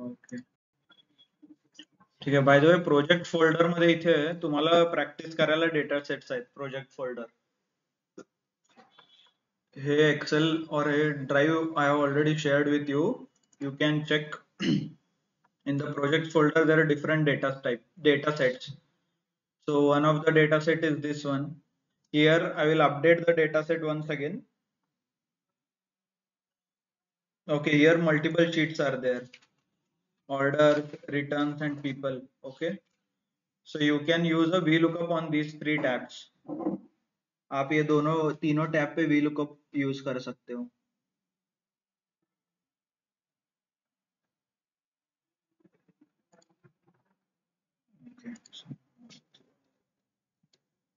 Okay ठीक आहे. Bye the way project folder मध्ये इथे तुम्हाला प्रॅक्टिस करायला डेटा सेट्स आहेत. प्रोजेक्ट फोल्डर हे एक्सेल और हे drive I have already shared with you. You can check in the project folder. There are different data sets. So one of the data set is this one. Here I will update the data set once again. Okay, here multiple sheets are there: orders, returns, and people. Okay, so you can use a VLOOKUP on these three tabs. आप ये तीनों tab पे VLOOKUP use कर सकते हो.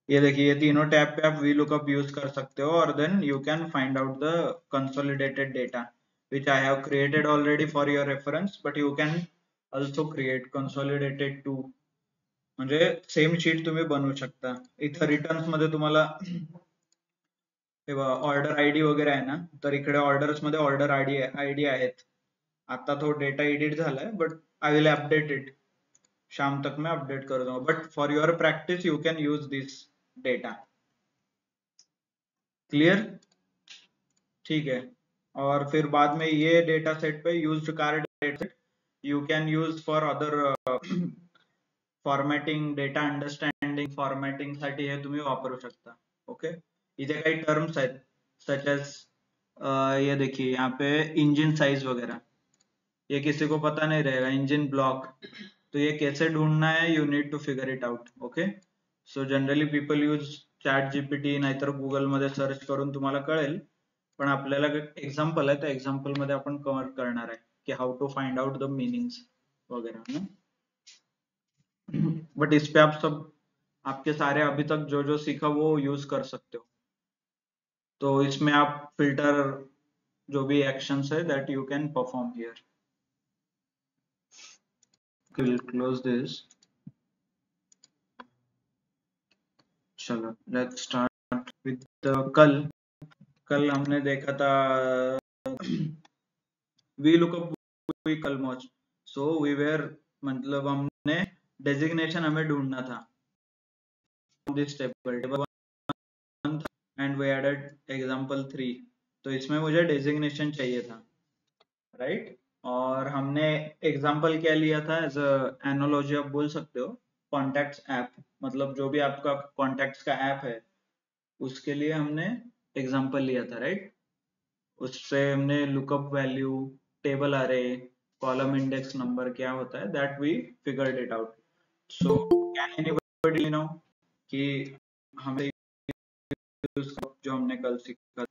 ये देखिए ये तीनों टैब पे आप VLOOKUP यूज कर सकते हो और then you can find out the consolidated data which I have created already for your reference, but you can also create consolidated too. म्हणजे सेम शीट तुम्ही बनवू शकता. इथं रिटर्न्स मध्ये तुम्हाला ऑर्डर आयडी वगैरे आहे ना, तर इकडे ऑर्डर्स मध्ये ऑर्डर आयडी आहेत. आता तो डेटा एडिट झालाय but I will update it. शाम तक मैं अपडेट कर दूंगा, but for your practice you can use this data. Clear? ठीक है. और फिर बाद में ये डेटा सेट पे used card data set you can use for other formatting, data understanding, formatting साठी हे तुम्ही वापरू शकता. ओके, इथे काही टर्म्स आहेत सच एज ये देखिए यहाँ पे इंजन साइज वगैरह, ये किसी को पता नहीं रहेगा. इंजन ब्लॉक, तो ये कैसे ढूंढना है, you need to figure it out. Okay, so generally people use ChatGPT नाहीतर गुगल मध्ये सर्च करून तुम्हाला कळेल. पण आपल्याला एक्झाम्पल आहे, त्या एक्झाम्पल मध्ये आपण कव्हर करणार आहे की how to find out the meanings वगैरह. बट इस पे आप सब आपके सारे अभी तक जो जो सीखा वो यूज कर सकते हो. तो इसमें आप फिल्टर जो भी एक्शंस है that you can perform here. Will close this. चलो लेट्स स्टार्ट विद कल हमने देखा था VLOOKUP कल मच. सो वी वेर मतलब हमने डेजिग्नेशन हमें ढूंढना था. This table and we added example 3. तो इसमें मुझे डेजिग्नेशन चाहिए था, राइट? और हमने एग्जांपल क्या लिया था एज अ एनालॉजी आप बोल सकते हो. कॉन्टैक्ट्स ऐप, मतलब जो भी आपका कॉन्टैक्ट्स का ऐप है उसके लिए हमने एग्जांपल लिया था, राइट? उससे हमने लुकअप वैल्यू, टेबल अरे, कॉलम इंडेक्स नंबर क्या होता है that we figured it out. So can anybody know कि हमें जो हमने कल सीखा.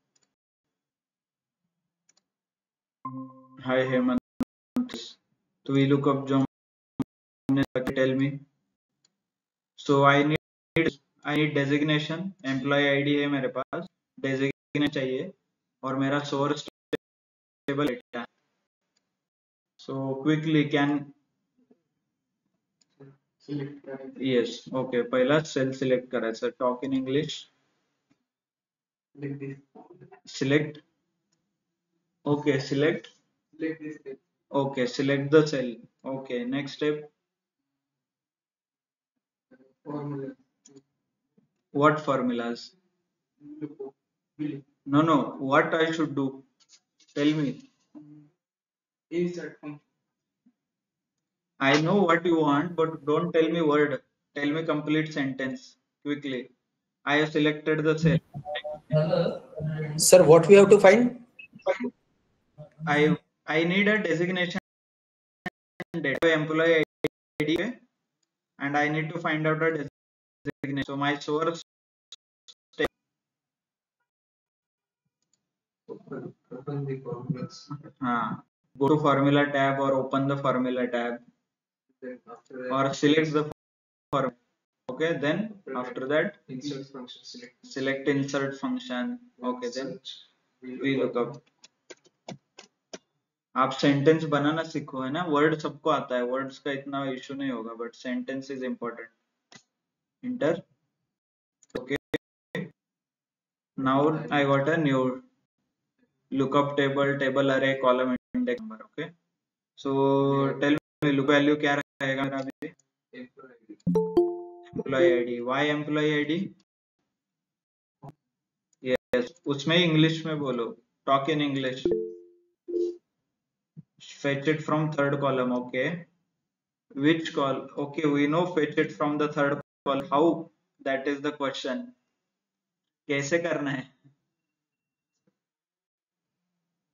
हाय हेमंत, तो VLOOKUP जो हमने tell me. So I need designation. Employee ID है मेरे पास, डेजिग्नेशन चाहिए और मेरा source table data. So quickly can yes okay. पहिला सेल सिलेक्ट करायचं. Talk in English. Select. Okay, select. Okay, select the cell. Okay, next step. What formulas? No, what I should do? Tell me. Insert function. I know what you want, but don't tell me word. Tell me complete sentence quickly. I have selected the cell. Sir, what we have to find? I need a designation data, employee ID, and I need to find out a designation. So my source. Open the formulas. Go to formula tab or open the formula tab. Or select the formula. Okay, then after that insert function. Select insert function. Okay, then VLOOKUP. आप sentence बनाना सीखो, है ना? Word सबको आता है, words का इतना issue नहीं होगा, but sentence is important. Enter. Okay, now I got a new lookup table, table array, column index number. Okay, so tell me look value क्या रहेगा मेरा अभी? Employee ID. Why employee ID? Yes, उसमें English में बोलो. Talk in English. Fetch it from third column. Okay. Which call? Okay, we know fetch it from the third column. How? That is the question. कैसे करना है?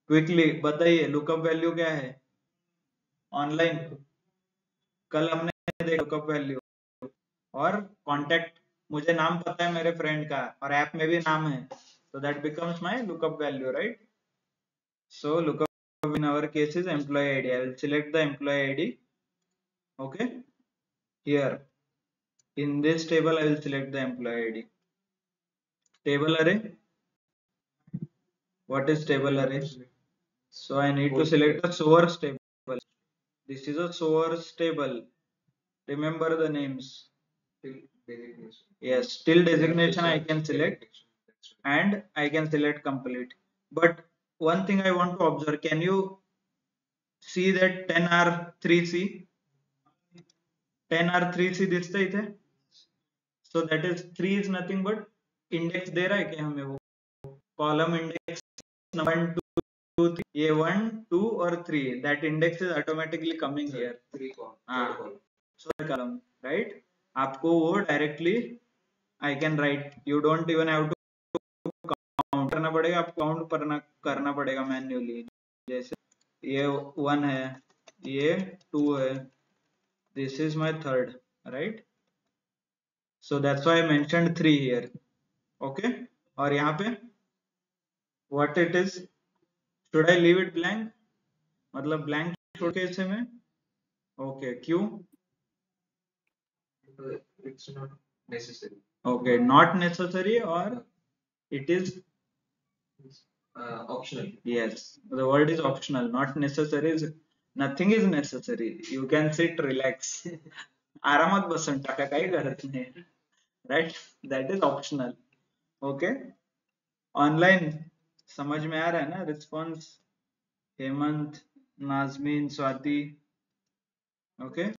Quickly बताइए. Lookup value क्या है online? कल हमने देखा लुकअप वैल्यू. और कॉन्टेक्ट, मुझे नाम पता है मेरे फ्रेंड का और ऐप में भी नाम है, so that becomes my lookup value, right? So lookup in our case is employee ID. I will select the employee ID. Okay, here in this table I will select the employee ID. Table array. What is table array? So I need to select the source table. This is a source table. Remember the names. Yes, till designation I can select, and I can select complete. But one thing I want to observe, can you see that 10R3C? 10R3C दिसता इथे? So that is 3 is nothing but index दे रहा है क्या हमें? वो column index 1 2 3, ये 1 2 और 3, that index is automatically coming here. 3 column. So column, right? आपको वो directly I can write. You don't even have to count करना पड़ेगा, आपको काउंट करना पड़ेगा मैन्युअली. जैसे ये 1 है, ये 2 है, this is my third, right? So that's why I mentioned 3 here. Okay, और यहाँ पे what it is, should I leave it blank? मतलब blank छोड़ के इसे में. Okay, क्यों? It's not necessary. Okay, not necessary or it is Optional. Yes, the word is optional, not necessary. Nothing is necessary. You can sit, relax. आरामात बसून टाका, काही गरज नाही. Right? That is optional. Okay? Online समझ में आ रहा है ना? Response Hemant, Nazmeen, Swati. Okay?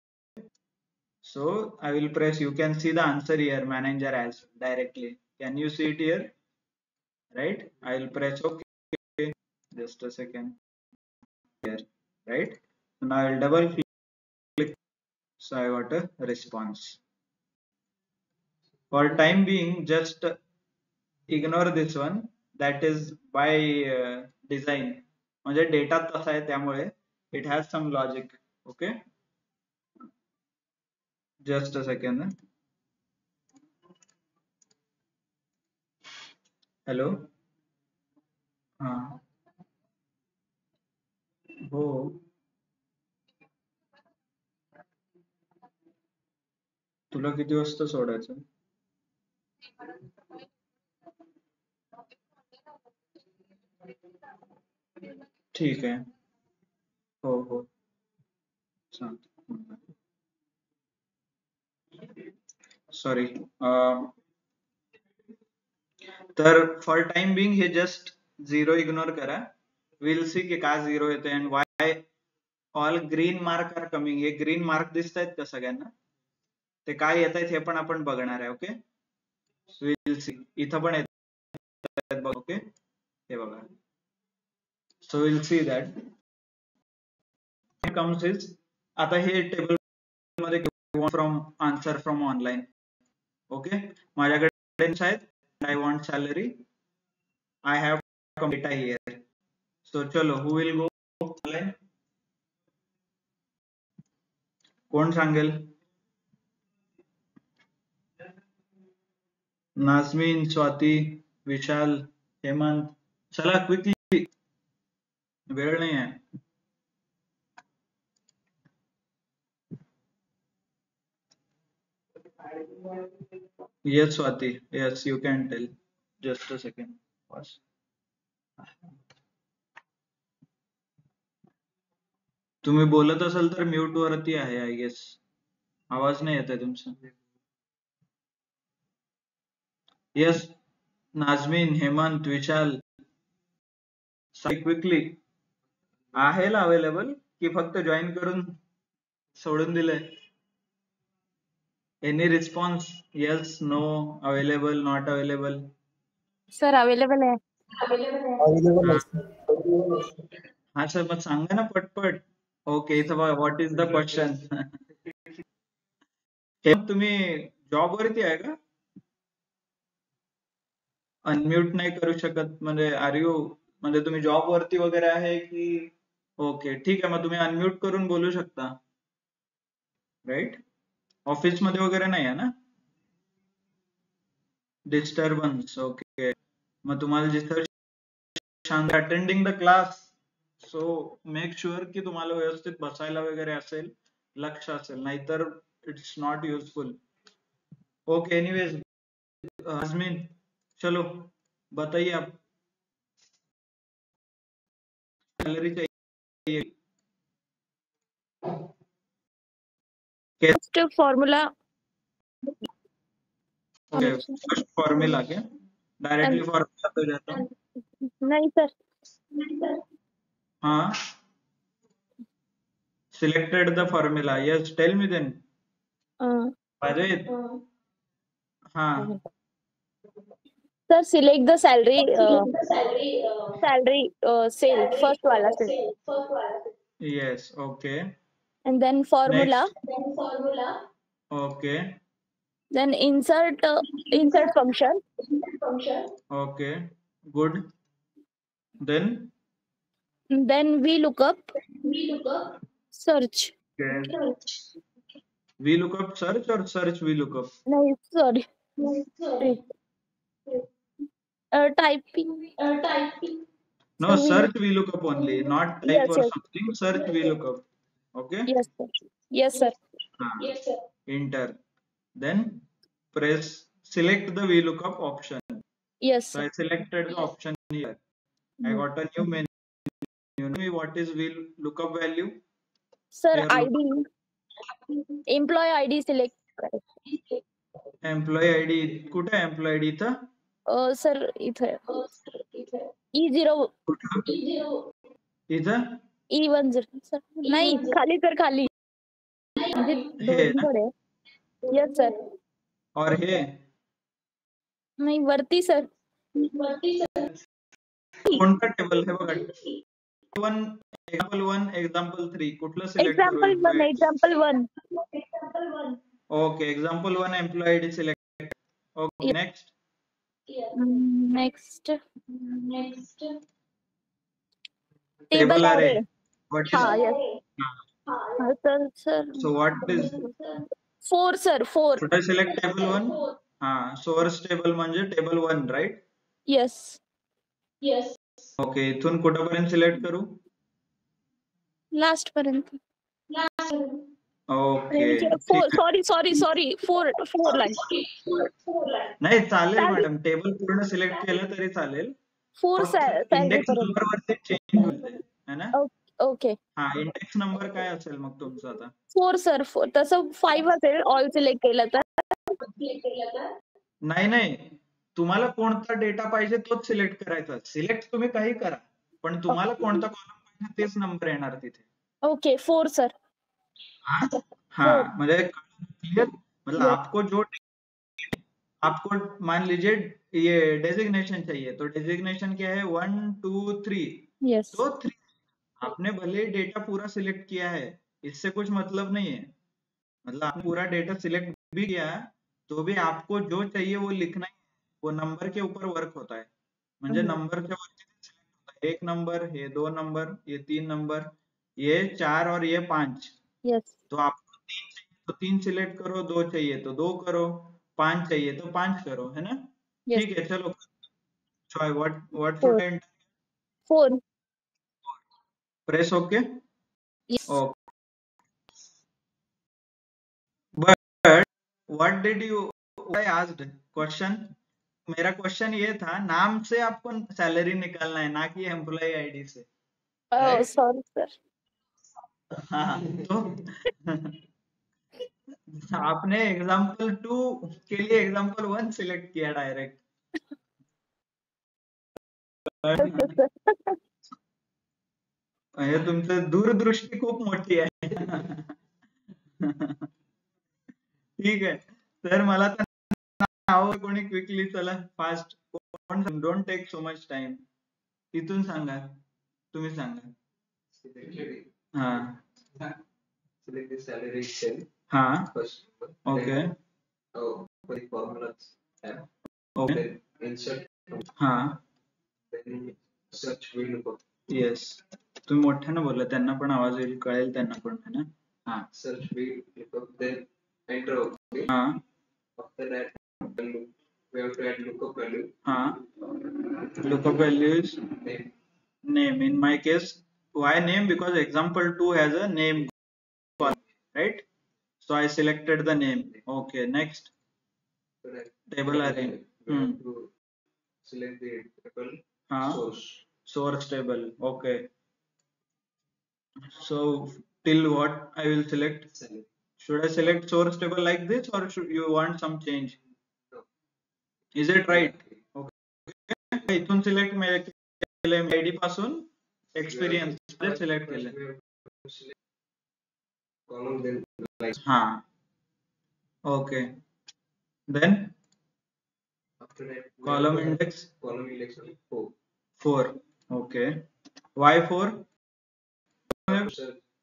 So I will press. You can see the answer here, manager as directly. Can you see it here? Right? I will press OK. Just a second. Here, right? So now I will double click. So I got a response. For time being, just ignore this one. That is by design. म्हणजे data तसा आहे त्यामुळे it has some logic. Okay? Just a second. Hello? हाँ. हो. तुला किती वाजता सोडायचं? ठीक आहे. हो हो. सॉरी. तर फॉर टाइम बिंग हे जस्ट 0 इग्नोर करा. विल सी की का 0 येते and why all green mark are coming. हे ग्रीन मार्क दिसतायत का सगळ्यांना? ते काय येत आहेत हे पण आपण बघणार आहे. Okay, will see. इथं पण येत बघ. ओके, हे बघा. So will see that comes is, आता हे टेबल मध्ये from answer from online. Okay, माझ्याकडे आहेत. I want salary. I have data here. So चलो, who will go online? कोण सांगेल? नाजमीन, स्वाति, विशाल, हेमंत. चला क्विकली, वेळ नाही आहे. Yes, Swati. Yes, you can tell. Just a second. Pause. तुम्ही बोलत असाल तर म्यूट वरती आहे आय गेस. आवाज नाही येत आहे तुमचा. येस, नाजमीन, हेमंत, विशाल. क्विकली आहे अवेलेबल. की फक्त जॉईन करून सोडून दिलंय? Any response? Yes, no, available, not available? Sir available आहे. अवेलेबल आहे sir. हा सर, मग सांगा ना पटपट. ओके, इथं बघा, व्हॉट इज द क्वेश्चन. तुम्ही जॉब वरती आहे का? अनम्यूट नाही करू शकत म्हणजे आर यू, म्हणजे तुम्ही जॉब वरती वगैरे आहे की? ओके, ठीक आहे, मग तुम्ही अनम्यूट करून बोलू शकता, राईट? ऑफिस मध्ये वगैरे नाही आहे ना डिस्टर्बन्स? ओके, मग तुम्हाला जिथं शांत attending the class, so make sure की तुम्हाला व्यवस्थित बसायला वगैरे असेल, लक्ष असेल, नाहीतर it's not useful. Okay, anyways, Azmeen, चलो बताइए आप. सैलरी चाहिए first formula okay, first formula क्या डायरेक्टली फॉर्मूला पे जाता हूँ? नाही सर. हाँ, selected the formula. Yes, tell me then. Ajay, हाँ, sir select the salary cell first वाला cell yes, okay. and then formula, Next, okay, then insert function, okay, good. Then, then we look up search. okay. VLOOKUP search or search VLOOKUP? नाही sorry typing. No, Sir, search VLOOKUP only, not type Yes, or yes. something. Search VLOOKUP. Okay. Yes sir. Yes sir. हाँ, enter. Then press select the VLOOKUP option. Yes So sir. I selected the option here. I got a new menu. You know what is VLOOKUP value? Sir Here ID, employee ID select करायचं. employee ID कुठे आहे employee ID इथं? Sir इथं E0 इथं? E10 sir नाही खाली तर खाली म्हणजे हे ना? दोन्हीकडे. Yes sir. और हे नाही वरती सर. कोणतं टेबल हे बघा, example 1 example 3 कुठलं सिलेक्ट करू? example 1. Okay, example 1 employee ID select. Okay, next. Next Table table array. array. What is? हाँ yes. Sir So what is? 4 sir 4. Should I select table 1? हाँ, source table म्हणजे table 1, right? Yes. Okay, इथून कुठपर्यंत select करू? Last पर्यंत. Okay, sorry 4 line. नाही चालेल चालेल. मॅडम, टेबल पूर्ण सिलेक्ट केलं तरी चालेल. 4 सॅलरी इंडेक्स पर्यंत. नंबर वरती चेंज होते है ना? ओके. हा, इंडेक्स नंबर काय असेल मग तुमचा आता? 4 सर 4 तसं 5 असेल ऑल सिलेक्ट केलं तर. नाही, तुम्हाला कोणता डेटा पाहिजे तोच सिलेक्ट करायचा. सिलेक्ट तुम्ही काही करा, पण तुम्हाला कोणता कॉलम पाहिजे तेच नंबर येणार तिथे. Okay 4 sir. हाँ, मतलब क्लियर, मतलब आपको मान लीजिए ये डेजिग्नेशन चाहिए, तो डेजिग्नेशन क्या है? 1 2 3. यस. तो 3 आपने भले डेटा पूरा सिलेक्ट किया है, इससे कुछ मतलब नहीं है. मतलब आपने पूरा डेटा सिलेक्ट भी किया है तो भी आपको जो चाहिए वो लिखना ही है. वो नंबर के ऊपर वर्क होता है. म्हणजे नंबरच्या वरती सिलेक्ट होता है. 1 नंबर, ये 2 नंबर, ये 3 नंबर, ये 4 और ये 5. यस. तो आपको 3 चाहिए तो 3 सिलेक्ट करो, 2 चाहिए तो 2 करो, 5 चाहिए तो 5 करो, है ना? Yes. ठीक है, चलो. What should I enter? 4. Press OK. Yes. Okay. But what did you? I asked question. मेरा क्वेश्चन ये था, नाम से आपको सैलरी निकालना है, ना कि एम्प्लॉय आईडी से. Sorry sir. हाँ, तो आपने एग्जाम्पल 2 के लिए एग्जाम्पल 1 सिलेक्ट किया डायरेक्ट. हे तुमचं दूरदृष्टी खूप मोठी आहे. ठीक आहे, तर मला तर नाव कोणी क्विकली, चला fast, don't take so much time. इथून सांगा, तुम्ही सांगा. हा Select the salary cell हा first. Okay For the formulas tab. Okay Then insert. हा Then search VLOOKUP. येस, तुम्ही मोठ्यानं बोला, त्यांना पण आवाज येईल, कळेल त्यांना पण, है ना. हा Search VLOOKUP. Then enter. Okay. हा After that, we have to add lookup value. हा lookup values Name. name. In my case, why name? Because example 2 has a name column, right? So I selected the name. Okay, next So that table array. we have to select the table source. Source table. Okay, so till what I will select? Select. Should I select source table like this, or should you want some change? No. Is it right? Okay, इथून select केले, ID पासून experience select केले. Column then like. हा okay, then After that, we column have to index column index of 4. 4. Okay, why 4? Search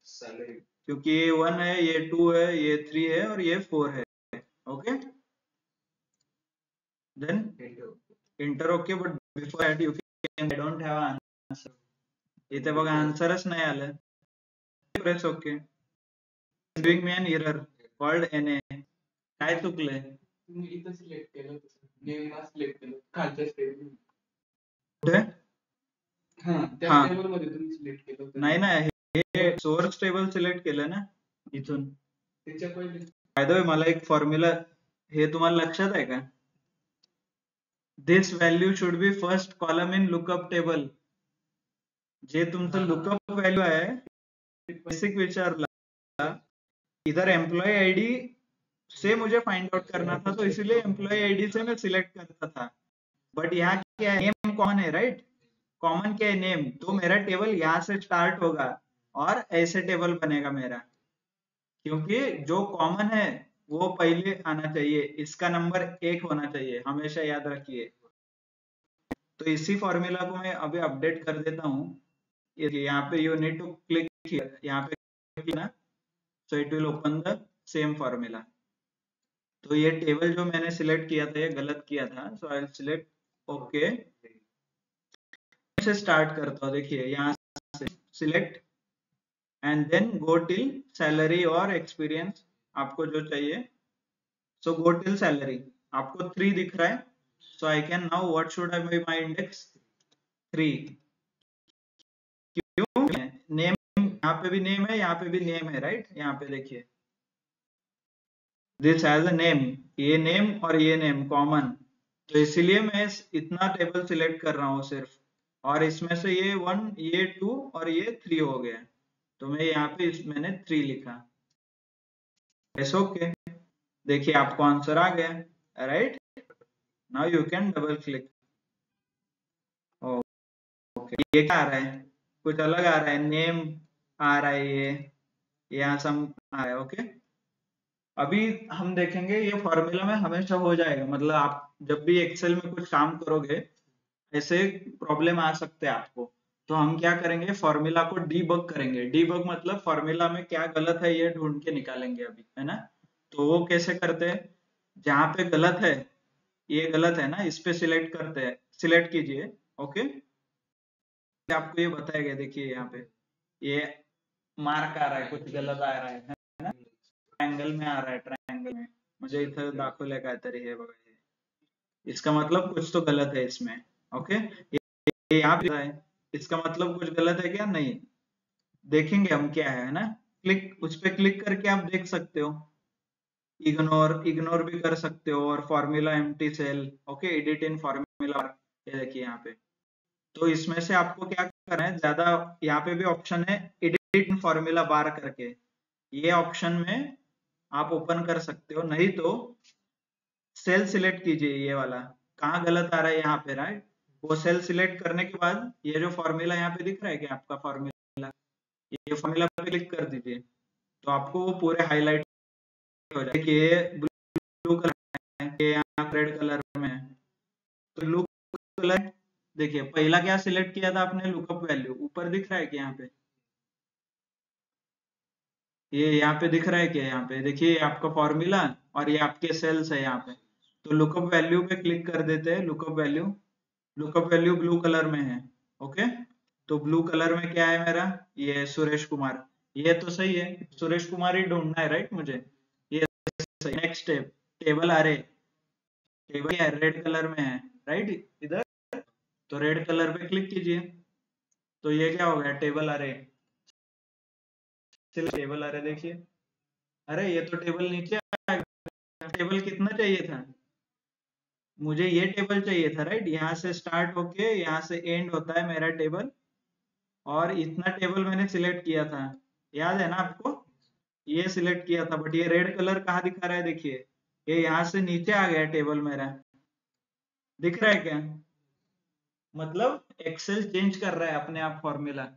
salary. क्योंकि ये 1 है, ये 2 है, ये 3 है और ये 4 है. Okay, then enter. Okay, but before that you can, I don't have an answer. इथे बघा आन्सरच नाही आलं. Press OK. Giving me an error called NA. काय चुकलंय? तुम्ही इथं सिलेक्ट केलं, नेमला सिलेक्ट केलं खालच्या स्टेबल. कुठे? हा, त्या टेबल मध्ये तुम्ही सिलेक्ट केलं. नाही ना, हे सोर्स टेबल सिलेक्ट केलं ना इथून. त्याच्या पहिले बाय द वे मला एक फॉर्म्युला, हे तुम्हाला लक्षात आहे का? This value should be first column in lookup table. जे तुमचं लुकअप व्हॅल्यू आहे, बेसिक विचारला, इधर एम्प्लॉय आईडी से मुझे फाइंड आउट करना था, तो इसीलिए एम्प्लॉय आईडी से मैं सिलेक्ट करता था. बट यहाँ क्या है, नेम कॉमन है, राइट? कॉमन क्या है, नेम. तो मेरा टेबल यहाँ से स्टार्ट होगा और ऐसे टेबल बनेगा मेरा, क्योंकि जो कॉमन है वो पहले आना चाहिए. इसका नंबर 1 होना चाहिए, हमेशा याद रखिए. तो इसी फॉर्मूला को मैं अभी अपडेट कर देता हूँ. यहाँ पे you need to click here, यहाँ पे ना, so it will open the same formula. तो ये टेबल जो मैंने सिलेक्ट किया था, ये गलत किया था. So I will select okay, से स्टार्ट करता हूँ. देखिए यहाँ से select and then go till salary और एक्सपीरियंस, आपको जो चाहिए. सो गो टिल सैलरी, आपको 3 दिख रहा है. So I can now, what should I be my index? 3. क्यों? नेम, यहाँ पे भी नेम है, यहाँ पे भी नेम है, राइट? यहाँ पे देखिए, दिस हैज अ नेम, ये नेम और ये नेम कॉमन. तो इसीलिए मैं इतना टेबल सिलेक्ट कर रहा हूँ सिर्फ, और इसमें से ये 1, ये 2 और ये 3 हो गया. तो मैं यहाँ पे मैंने 3 लिखा. Yes, okay. देखिए आपको आंसर आ गया, right? Now you can double click. Okay, ये क्या आ रहा है? कुछ अलग आ रहा है, नेम आ रहा है, ये यहाँ सम आ रहा है. ओके, अभी हम देखेंगे ये फॉर्मूला में हमेशा हो जाएगा. मतलब आप जब भी एक्सेल में कुछ काम करोगे, ऐसे प्रॉब्लम आ सकते हैं आपको. तो हम क्या करेंगे, फॉर्मूला को डीबग करेंगे. डीबग मतलब फॉर्मूला में क्या गलत है ये ढूंढ के निकालेंगे अभी, है ना. तो वो कैसे करते हैं, जहां पे गलत है, ये गलत है ना, इस पे सिलेक्ट करते हैं. सिलेक्ट कीजिए. ओके, आपको ये बताएगा. देखिए यहाँ पे ये मार्क आ रहा है, कुछ गलत आ रहा है ना. ट्रायंगल में आ रहा है, ट्रायंगल में मुझे इथं दाखवलंय काहीतरी, हे बघा, इसका मतलब कुछ तो गलत है इसमें. ओके, ये यहाँ पे है, इसका मतलब कुछ गलत है क्या? नहीं, देखेंगे हम क्या है ना. क्लिक, उस पे क्लिक करके आप देख सकते हो. इग्नोर भी कर सकते हो, और formula empty cell. Okay, edit in formula, ये देखिए यहाँ पे. तो इसमें से आपको क्या करना है, ज्यादा यहाँ पे भी ऑप्शन है एडिट इन फॉर्मूला बार करके, ये ऑप्शन में आप ओपन कर सकते हो. नहीं तो सेल सिलेक्ट कीजिए, ये वाला कहाँ गलत आ रहा है यहाँ पे, राइट? वो सेल सिलेक्ट करने के बाद ये जो फॉर्मूला यहाँ पे दिख रहा है कि आपका फॉर्मूला, ये फॉर्मूला पे क्लिक कर दीजिए तो आपको वो पूरे हाईलाइट हो जाएगा। ये ब्लू कलर है, ये यहाँ रेड कलर में है, तो ब्लू कलर देखिए पहला क्या सिलेक्ट किया था आपने, लुकअप वैल्यू ऊपर दिख रहा है कि यहाँ पे, ये यहाँ पे दिख रहा है क्या, यहाँ पे देखिए आपका फॉर्मूला और ये आपके सेल्स है यहाँ पे। तो लुकअप वैल्यू पे क्लिक कर देते हैं, लुकअप वैल्यू ब्लू कलर में है। ओके, तो ब्लू कलर में क्या है मेरा, ये सुरेश कुमार, ये तो सही है, सुरेश कुमार ही ढूंढना है राइट मुझे, ये सही। नेक्स्ट स्टेप, टेबल अरे, टेबल रेड कलर में है राइट इधर, तो रेड कलर पे क्लिक कीजिए तो ये क्या हो गया, टेबल अरे। टेबल अरे देखिए, अरे ये तो टेबल नीचे आ गया। टेबल कितना चाहिए था मुझे, ये टेबल चाहिए था राइट, यहाँ से स्टार्ट होके यहाँ से एंड होता है मेरा टेबल, और इतना टेबल मैंने सिलेक्ट किया था, याद है ना आपको, ये सिलेक्ट किया था, बट ये रेड कलर कहाँ दिखा रहा है, देखिए ये यहाँ से नीचे आ गया टेबल मेरा, दिख रहा है क्या, मतलब एक्सेल चेंज कर रहा है अपने आप फॉर्मूला।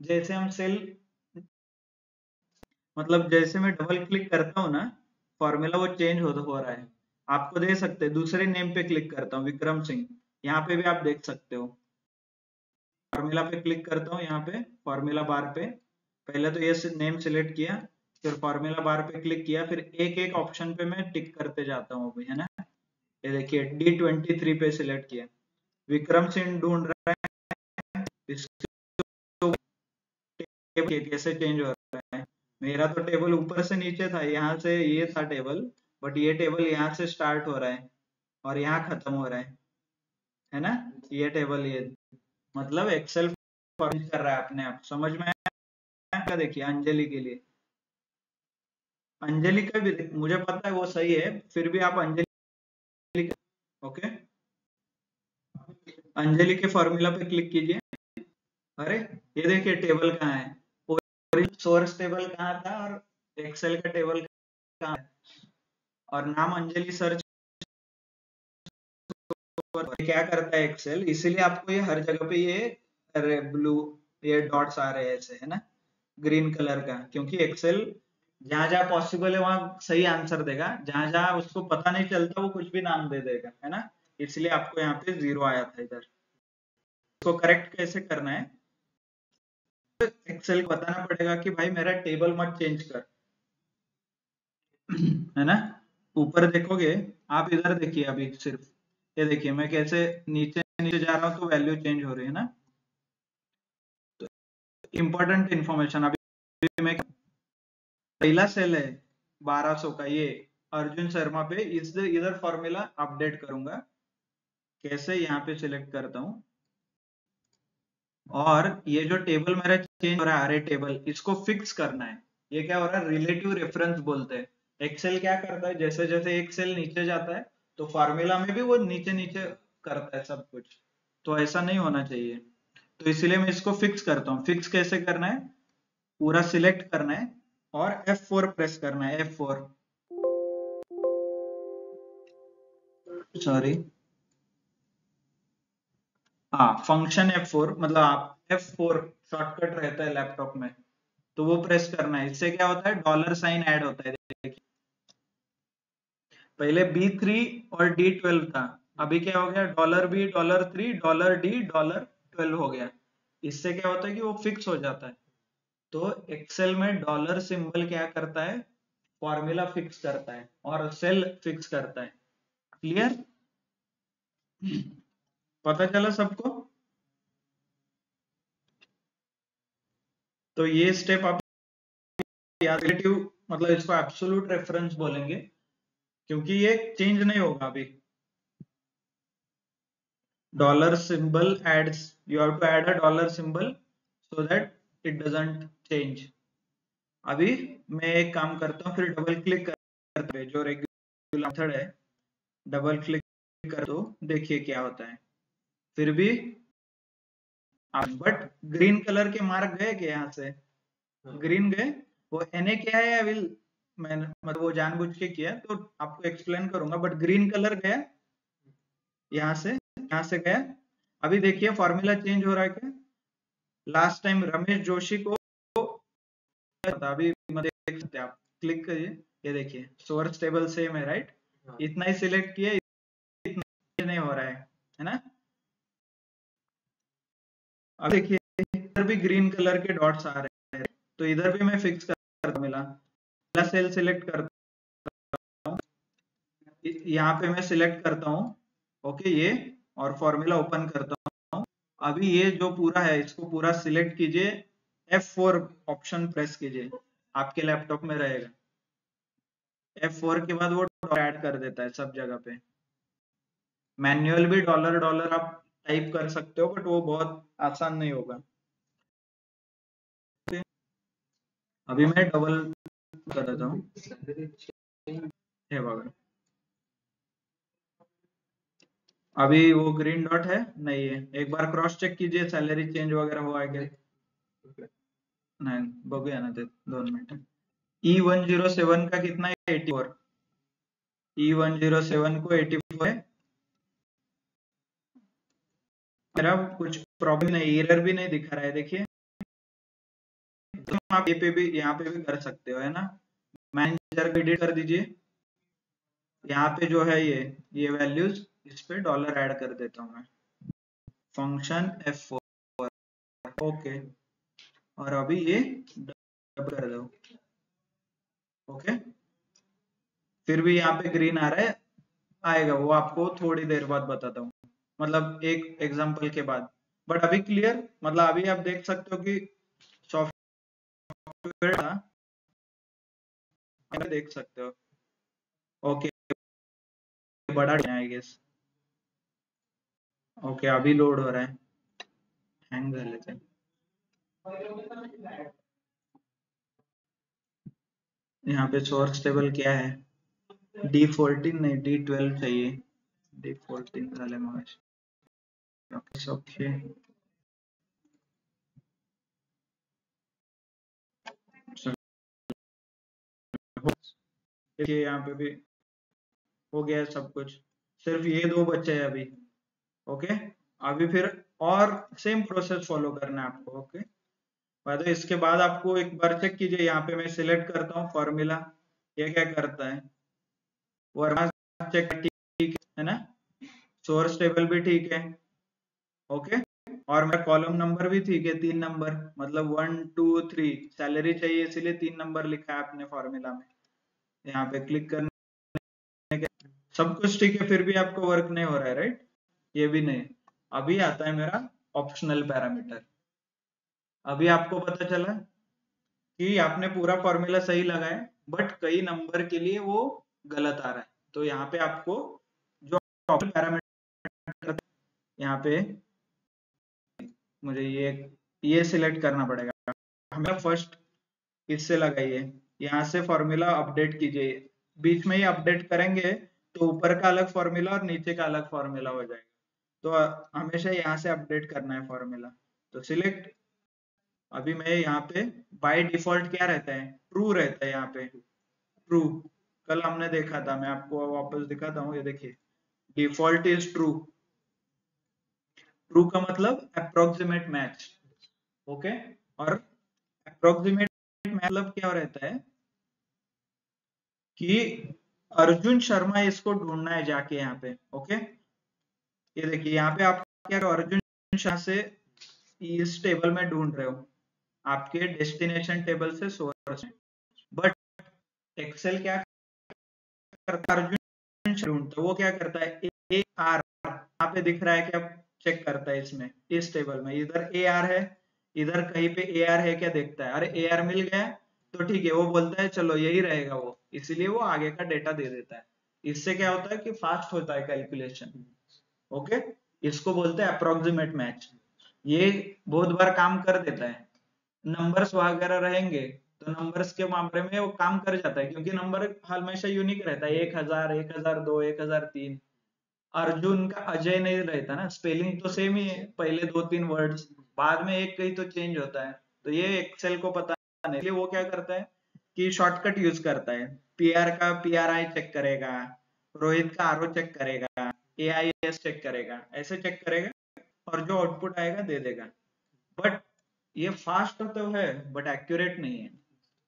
जैसे हम सेल, मतलब जैसे मैं डबल क्लिक करता हूँ ना, फॉर्मूला वो चेंज हो रहा है, आपको दे सकते हैं। दूसरे नेम पे क्लिक करता हूँ, विक्रम सिंह, यहाँ पे भी आप देख सकते हो, फॉर्मूला पे क्लिक करता हूँ, यहाँ पे फॉर्मूला बार पे, पहले तो ये नेम सिलेक्ट किया, फिर फॉर्मूला बार पे क्लिक किया, फिर एक एक ऑप्शन पे मैं टिक करते जाता हूँ अभी, है ना। ये देखिए D23 पे सिलेक्ट किया, विक्रम सिंह ढूंढ रहा है, टेबल कैसे चेंज हो रहा है, मेरा तो टेबल ऊपर से नीचे था, यहाँ से ये था टेबल, बट ये टेबल यहाँ से स्टार्ट हो रहा है और यहाँ खत्म हो रहा है ना, ये टेबल, ये मतलब एक्सेल फॉर्मेट कर रहा है अपने आप, समझ में आया। देखिए अंजलि के लिए, अंजलि का भी मुझे पता है वो सही है, फिर भी आप अंजलि, ओके, अंजलि के फॉर्मूला पे क्लिक कीजिए। अरे ये देखिए टेबल कहाँ है, सोर्स टेबल कहाँ था और एक्सेल का टेबल कहाँ है, और नाम अंजलि सर्च, क्या करता है एक्सेल, इसीलिए आपको ये हर जगह पे ये ब्लू ये डॉट्स आ रहे हैं ऐसे, है ना, ग्रीन कलर का, क्योंकि एक्सेल जहां जहां पॉसिबल है वहां सही आंसर देगा, जहां जहां उसको पता नहीं चलता वो कुछ भी नाम दे देगा, है ना, इसलिए आपको यहाँ पे 0 आया था इधर। इसको करेक्ट कैसे करना है, एक्सेल को बताना पड़ेगा कि भाई मेरा टेबल मत चेंज कर, है ना। ऊपर देखोगे आप, इधर देखिए अभी सिर्फ, ये देखिए मैं कैसे नीचे नीचे जा रहा हूँ तो वैल्यू चेंज हो रही है ना। तो इंपॉर्टेंट इंफॉर्मेशन, अभी मैं पहला सेल है 1200 का, ये अर्जुन शर्मा पे, इधर फॉर्मूला अपडेट करूंगा, कैसे यहाँ पे सिलेक्ट करता हूँ, और ये जो टेबल मेरा चेंज हो रहा है अरे टेबल, इसको फिक्स करना है। ये क्या हो रहा है, रिलेटिव रेफरेंस बोलते हैं। एक्सेल क्या करता है, जैसे जैसे एक सेल नीचे जाता है तो फार्मूला में भी वो नीचे नीचे करता है सब कुछ, तो ऐसा नहीं होना चाहिए, तो इसीलिए मैं इसको फिक्स करता हूँ। फिक्स कैसे करना है, पूरा सिलेक्ट करना है और F4 प्रेस करना है, F4, सॉरी, हाँ फंक्शन F4, मतलब आप F4 शॉर्टकट रहता है लैपटॉप में, तो वो प्रेस करना है। इससे क्या होता है, डॉलर साइन ऐड होता है, देखिए पहले B3 और D12 था, अभी क्या हो गया, $B, $3, $D, $12 हो गया। इससे क्या होता है कि वो फिक्स हो जाता है। तो एक्सेल में डॉलर सिंबल क्या करता है, फॉर्मूला फिक्स करता है और सेल फिक्स करता है। क्लियर, पता चला सबको। तो ये स्टेप आप याद, रिलेटिव मतलब इसको एब्सोल्यूट रेफरेंस बोलेंगे, क्योंकि ये चेंज नहीं होगा अभी। Dollar symbol adds, you have to add a dollar symbol so that it doesn't change. अभी मैं एक काम करता हूँ, फिर डबल क्लिक करते जो रेगुलर मेथड है, डबल क्लिक कर दो, देखिए क्या होता है, फिर भी बट ग्रीन कलर के मार्क गए क्या, यहाँ से ग्रीन गए, वो NA क्या है, विल मैंने मतलब वो जानबूझ के किया तो आपको एक्सप्लेन करूंगा, बट ग्रीन कलर गया, यहाँ से गया। अभी देखिए फॉर्मूला चेंज हो रहा है क्या, लास्ट टाइम रमेश जोशी को अभी देख सकते हैं आप, क्लिक करिए, ये देखिए सोर्स टेबल सेम है राइट, इतना ही सिलेक्ट किया, इतना नहीं हो रहा है ना। अब देखिए इधर भी ग्रीन कलर के डॉट्स आ रहे हैं, तो इधर भी मैं फिक्स करता मिला, पहला सेल सिलेक्ट करता हूँ, यहाँ पे मैं सिलेक्ट करता हूँ ओके ये, और फॉर्मूला ओपन करता हूँ। अभी ये जो पूरा है इसको पूरा सिलेक्ट कीजिए, F4 ऑप्शन प्रेस कीजिए, आपके लैपटॉप में रहेगा। F4 के बाद वो ऐड कर देता है सब जगह पे। मैन्युअल भी डॉलर डॉलर आप टाइप कर सकते हो, बट वो बहुत आसान नहीं होगा। अभी मैं डबल कर देता हूँ, हे भगवान, अभी वो ग्रीन डॉट है नहीं है, एक बार क्रॉस चेक कीजिए सैलरी चेंज वगैरह हुआ है क्या, नहीं बघूया ना ते 2 मिनिट। E107 का कितना है, 84, E107 को 84 है, मेरा कुछ प्रॉब्लम नहीं, एरर भी नहीं दिखा रहा है, देखिए तो आप ये पे भी यहाँ पे भी कर सकते हो है ना, मैनेजर को एडिट कर दीजिए, यहाँ पे जो है ये वैल्यूज, इस पे डॉलर ऐड कर देता हूँ मैं, फंक्शन F4 ओके, और अभी ये डब कर दो ओके, फिर भी यहाँ पे ग्रीन आ रहा है, आएगा वो आपको थोड़ी देर बाद बताता हूँ, मतलब एक एग्जांपल के बाद, बट अभी क्लियर, मतलब अभी आप देख सकते हो कि सॉफ्टवेयर देख सकते हो ओके, बड़ा आई गेस ओके, अभी लोड हो रहा है, हैंग कर लेते हैं। यहाँ पे सोर्स टेबल क्या है, D14 नहीं D12 चाहिए, D14 झाले मगाशी ओके, देखिए यहाँ पे भी हो गया है सब कुछ, सिर्फ ये 2 बच्चे हैं अभी ओके। अभी फिर और सेम प्रोसेस फॉलो करना है आपको ओके। तो इसके बाद आपको एक बार चेक कीजिए, यहाँ पे मैं सिलेक्ट करता हूँ फॉर्मूला, ये क्या करता है, वर्मा चेक ठीक है ना, सोर्स टेबल भी ठीक है ओके, और मेरा कॉलम नंबर भी ठीक है, 3 नंबर, मतलब 1 2 3 सैलरी चाहिए इसीलिए 3 नंबर लिखा है आपने फॉर्मूला में। यहाँ पे क्लिक करने के सब कुछ ठीक है, फिर भी आपको वर्क नहीं हो रहा है राइट, ये भी नहीं। अभी आता है मेरा ऑप्शनल पैरामीटर, अभी आपको पता चला कि आपने पूरा फॉर्मूला सही लगाया, बट कई नंबर के लिए वो गलत आ रहा है, तो यहाँ पे आपको जो ऑप्शनल पैरामीटर, यहाँ पे मुझे ये सिलेक्ट करना पड़ेगा, हमें फर्स्ट इससे लगाइए, यहाँ से फॉर्मूला अपडेट कीजिए, बीच में ही अपडेट करेंगे तो ऊपर का अलग फॉर्मूला और नीचे का अलग फॉर्मूला हो जाएगा, तो हमेशा यहाँ से अपडेट करना है फॉर्मूला, तो सिलेक्ट, अभी मैं यहाँ पे बाय डिफॉल्ट क्या रहता है, ट्रू रहता है, यहाँ पे ट्रू, कल हमने देखा था, मैं आपको वापस दिखाता हूँ, ये देखिए डिफॉल्ट इज ट्रू, ट्रू का मतलब अप्रोक्सीमेट मैच ओके, और अप्रोक्सीमेट मतलब क्या रहता है कि अर्जुन शर्मा इसको ढूंढना है जाके यहाँ पे ओके, ये देखिए यहाँ पे आप क्या अर्जुन शर्मा से इस टेबल में ढूंढ रहे हो, आपके डेस्टिनेशन टेबल से सोर्स में, बट एक्सेल क्या करता है, अर्जुन ढूंढता, वो क्या करता है ए आर, यहाँ पे दिख रहा है क्या, चेक करता है इसमें, इस टेबल में इधर ए आर है, इधर कहीं पे ए आर है क्या देखता है, अरे ए आर मिल गया तो ठीक है, वो बोलता है चलो यही रहेगा वो, इसीलिए वो आगे का डेटा दे देता है, इससे क्या होता है कि फास्ट होता है कैलकुलेशन ओके, इसको बोलते हैं अप्रोक्सीमेट मैच, ये बहुत बार काम कर देता है, नंबर्स वगैरह रहेंगे तो नंबर्स के मामले में वो काम कर जाता है, क्योंकि नंबर हमेशा यूनिक रहता है, 1000 1002 1003, अर्जुन का अजय नहीं रहता ना, स्पेलिंग तो सेम ही है, पहले 2-3 वर्ड्स, बाद में एक कहीं तो चेंज होता है, तो ये एक्सेल को पता नहीं, इसलिए वो क्या करता है कि शॉर्टकट यूज करता है, पीआर का पीआरआई चेक करेगा, रोहित का आरओ चेक करेगा, एआईएस चेक करेगा, ऐसे चेक करेगा, और जो आउटपुट आएगा दे देगा, बट ये फास्ट तो है बट एक्यूरेट नहीं है,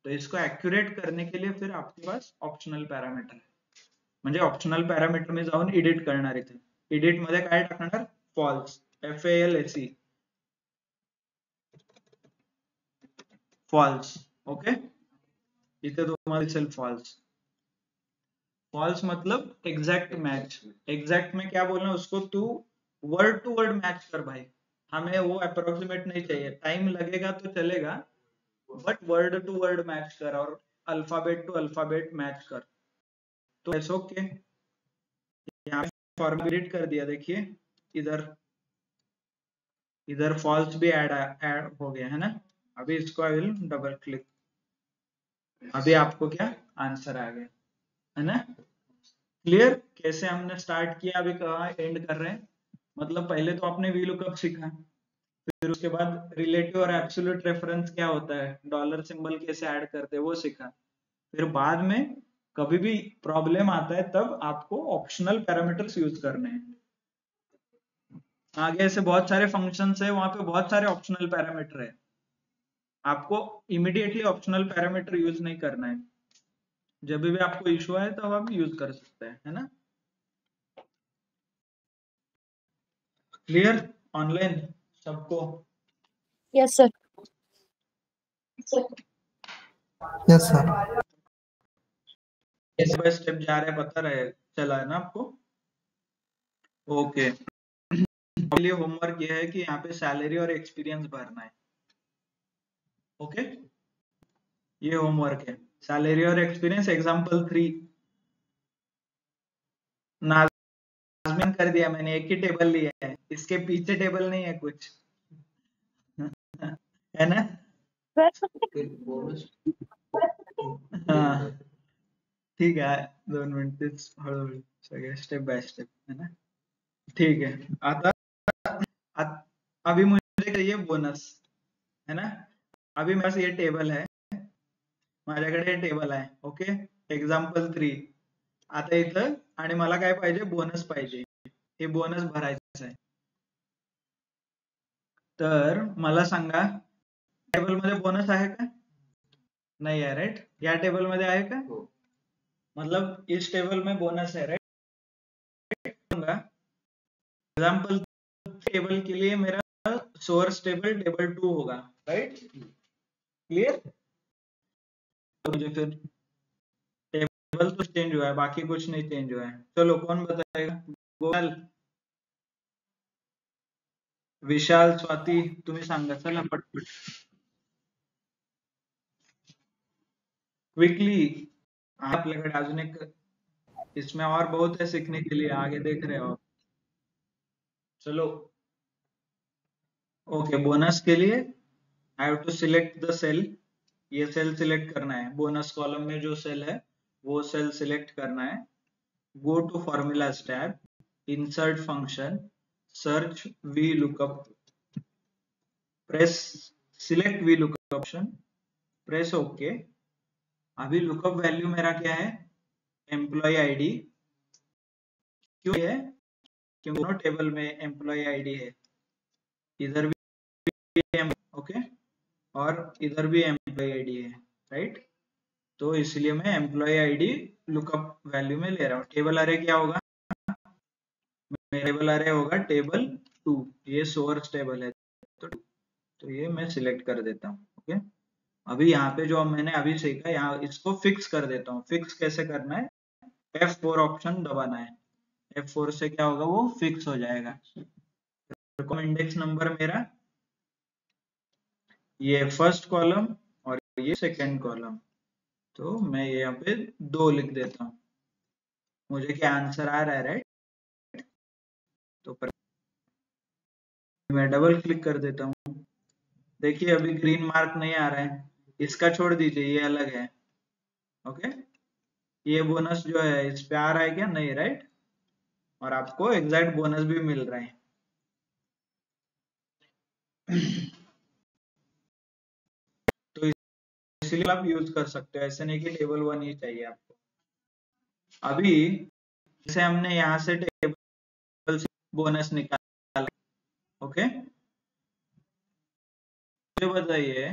तो इसको एक्युरेट करने के लिए फिर आपके पास ऑप्शनल पॅरामीटर आहे. म्हणजे ऑप्शनल पॅरामीटर मी जाऊन एडिट करणार इथे. एडिट मध्ये काय टाकणार? False, FALSE, false. ओके, इथे तुम्हाला दिसेल फॉल्स. फॉल्स मतलब एग्जैक्ट मैच. एग्जैक्ट में क्या बोलना उसको, तू वर्ड टू वर्ड मैच कर भाई, हमें वो अप्रोक्सीमेट नहीं चाहिए, टाइम लगेगा तो चलेगा but word to word match कर और अल्फाबेट टू अल्फाबेट मैच कर. तो ऐसा ओके, यहाँ पे फॉर्मेट कर दिया. देखिए इधर इधर फॉल्स भी ऐड हो गया है ना. अभी इसको आई विल डबल क्लिक. अभी आपको क्या आंसर आ गया है ना. क्लियर कैसे हमने स्टार्ट किया, अभी कहाँ एंड कर रहे हैं. मतलब पहले तो आपने वी लुकअप सीखा, फिर उसके बाद रिलेटिव और एब्सोल्यूट रेफरेंस क्या होता है, डॉलर सिंबल कैसे ऐड करते हैं वो सीखा. फिर बाद में कभी भी प्रॉब्लम आता है तब आपको ऑप्शनल पैरामीटर्स यूज करने हैं. आगे ऐसे बहुत सारे फंक्शंस है, वहां पे बहुत सारे ऑप्शनल पैरामीटर है. आपको इमीडिएटली ऑप्शनल पैरामीटर यूज नहीं करना है, जब भी आपको इशू आए तब आप यूज कर सकते हैं, है ना. क्लियर ऑनलाइन सबको? Yes sir. Yes sir. Step by step जा रहे, पता रहे चला है ना आपको. ओके, लिए होमवर्क ये है कि यहाँ पे सैलरी और एक्सपीरियंस भरना है. ओके, ये होमवर्क है, सैलरी और एक्सपीरियंस. एग्जांपल 3 नाज़मीन कर दिया मैंने, एक ही टेबल लिया है, इसके पीछे टेबल नहीं है कुछ है ना. हाँ ठीक है, 2 मिनिट हळूहळू सगळे स्टेप बाय स्टेप है ना. ठीक है, आता अभी मुझे चाहिए बोनस है ना. अभी मेरे पास ये टेबल है, माझ्याकडे टेबल आहे. Okay, example 3. आता इथं आणि मला काय पाहिजे, बोनस पाहिजे. हे बोनस भरायचं आहे. तर मला सांगा टेबल मध्ये बोनस आहे का, नहीं है राइट. या टेबल मध्ये आहे का, मतलब इस टेबल में बोनस है राइट. एग्जाम्पल टेबल के लिए मेरा सोर्स टेबल टेबल 2 होगा राइट. क्लियर. तो मुझे फिर टेबल तो चेंज हुआ है, बाकी कुछ नहीं चेंज हुआ है. चलो कौन बताएगा. गोपाल, विशाल, स्वाती, तुम्ही सांगा चला पटपट क्विकली. आपल्याकडे अजून एक, इसमें और बहुत है सीखने के लिए, आगे देख रहे हो आप. चलो ओके, बोनस के लिए I have to select the cell. ये सेल सिलेक्ट करना है, बोनस कॉलम में जो सेल है वो सेल सिलेक्ट करना है. Go to formulas tab, insert function, search VLOOKUP, press select VLOOKUP option, press okay. अभी लुकअप वैल्यू मेरा क्या है, एम्प्लॉय आईडी. क्यों है, क्योंकि दोनों टेबल में एम्प्लॉय आईडी है, इधर भी ओके और इधर भी एम्प्लॉय आईडी है राइट. तो इसलिए मैं एम्प्लॉय आईडी लुकअप वैल्यू में ले रहा हूँ. टेबल अरे क्या होगा, टेबल अरे होगा टेबल 2. ये सोर्स टेबल है तो ये मैं सिलेक्ट कर देता हूँ. ओके, अभी यहाँ पे जो मैंने अभी सीखा, यहाँ इसको फिक्स कर देता हूँ. फिक्स कैसे करना है, F4 ऑप्शन दबाना है. F4 से क्या होगा, वो फिक्स हो जाएगा. इंडेक्स नंबर मेरा ये फर्स्ट कॉलम और ये सेकंड कॉलम, तो मैं यहाँ पे 2 लिख देता हूँ. मुझे क्या आंसर आ रहा है राइट. तो मैं डबल क्लिक कर देता हूँ. देखिए अभी ग्रीन मार्क नहीं आ रहा है, इसका छोड़ दीजिए, ये अलग है. ओके, ये बोनस जो है इस पे आ रहा है क्या, नहीं राइट. और आपको एग्जैक्ट बोनस भी मिल रहा है. तो इसलिए आप यूज कर सकते हो, ऐसे नहीं कि टेबल 1 ही चाहिए आपको. अभी जैसे हमने यहाँ से टेबल से बोनस निकाला. ओके, मुझे बताइए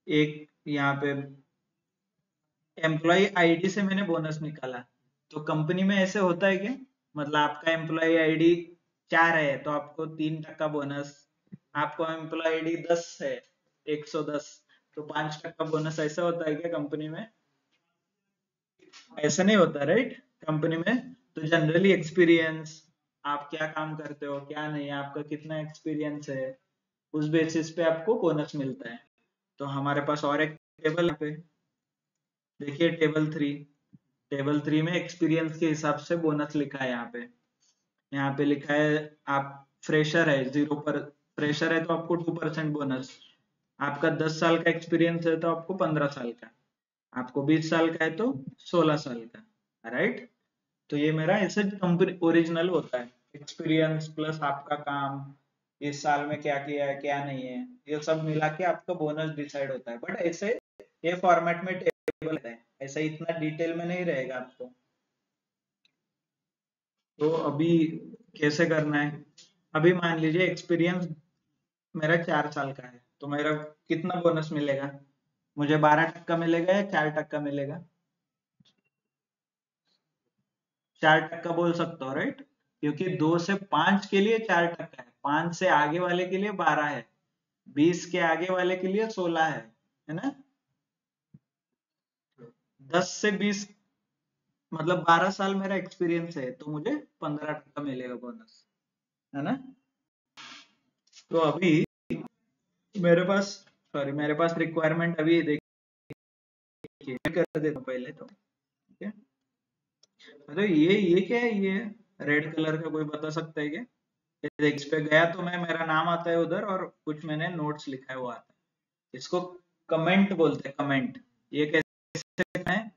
एक यहाँ पे एम्प्लॉय आईडी से मैंने बोनस निकाला, तो कंपनी में ऐसे होता है क्या? मतलब आपका एम्प्लॉय आईडी 4 है तो आपको 3% बोनस, आपको एम्प्लॉय आईडी 10 है 110 तो 5% बोनस, ऐसा होता है क्या कंपनी में? ऐसा नहीं होता राइट कंपनी में। तो जनरली एक्सपीरियंस, आप क्या काम करते हो क्या नहीं, आपका कितना एक्सपीरियंस है, उस बेसिस पे आपको बोनस मिलता है। तो हमारे पास और एक टेबल यहाँ पे देखिए, टेबल 3 में एक्सपीरियंस के हिसाब से बोनस लिखा है। यहाँ पे लिखा है आप फ्रेशर है 0 पर, फ्रेशर है तो आपको 2% बोनस, आपका 10 साल का एक्सपीरियंस है तो आपको 15 साल का, आपको 20 साल का है तो 16 साल का, राइट। तो ये मेरा ऐसे कंपनी ओरिजिनल होता है, एक्सपीरियंस प्लस आपका काम, इस साल में क्या किया है क्या नहीं है, ये सब मिला के आपका बोनस डिसाइड होता है। बट ऐसे ये फॉर्मेट में टेबल है, ऐसा इतना डिटेल में नहीं रहेगा आपको। तो अभी कैसे करना है? अभी मान लीजिए एक्सपीरियंस मेरा 4 साल का है, तो मेरा कितना बोनस मिलेगा? मुझे 12% मिलेगा या 4% मिलेगा? 4% बोल सकता हूँ राइट, क्योंकि 2 से 5 के लिए 4% है, 5 से आगे वाले के लिए 12 है, 20 के आगे वाले के लिए 16 है ना। 10 से 20 मतलब 12 साल मेरा एक्सपीरियंस है तो मुझे 15% मिलेगा बोनस, है ना। तो अभी मेरे पास रिक्वायरमेंट अभी देखिए, मैं कर देता हूँ पहले तो, ठीक है। तो ये क्या है, ये रेड कलर का कोई बता सकता है क्या? इस पे गया तो मैं, मेरा नाम आता है उधर और कुछ मैंने नोट्स लिखा है वो आता है, इसको कमेंट बोलते हैं, कमेंट। ये कैसे करना है?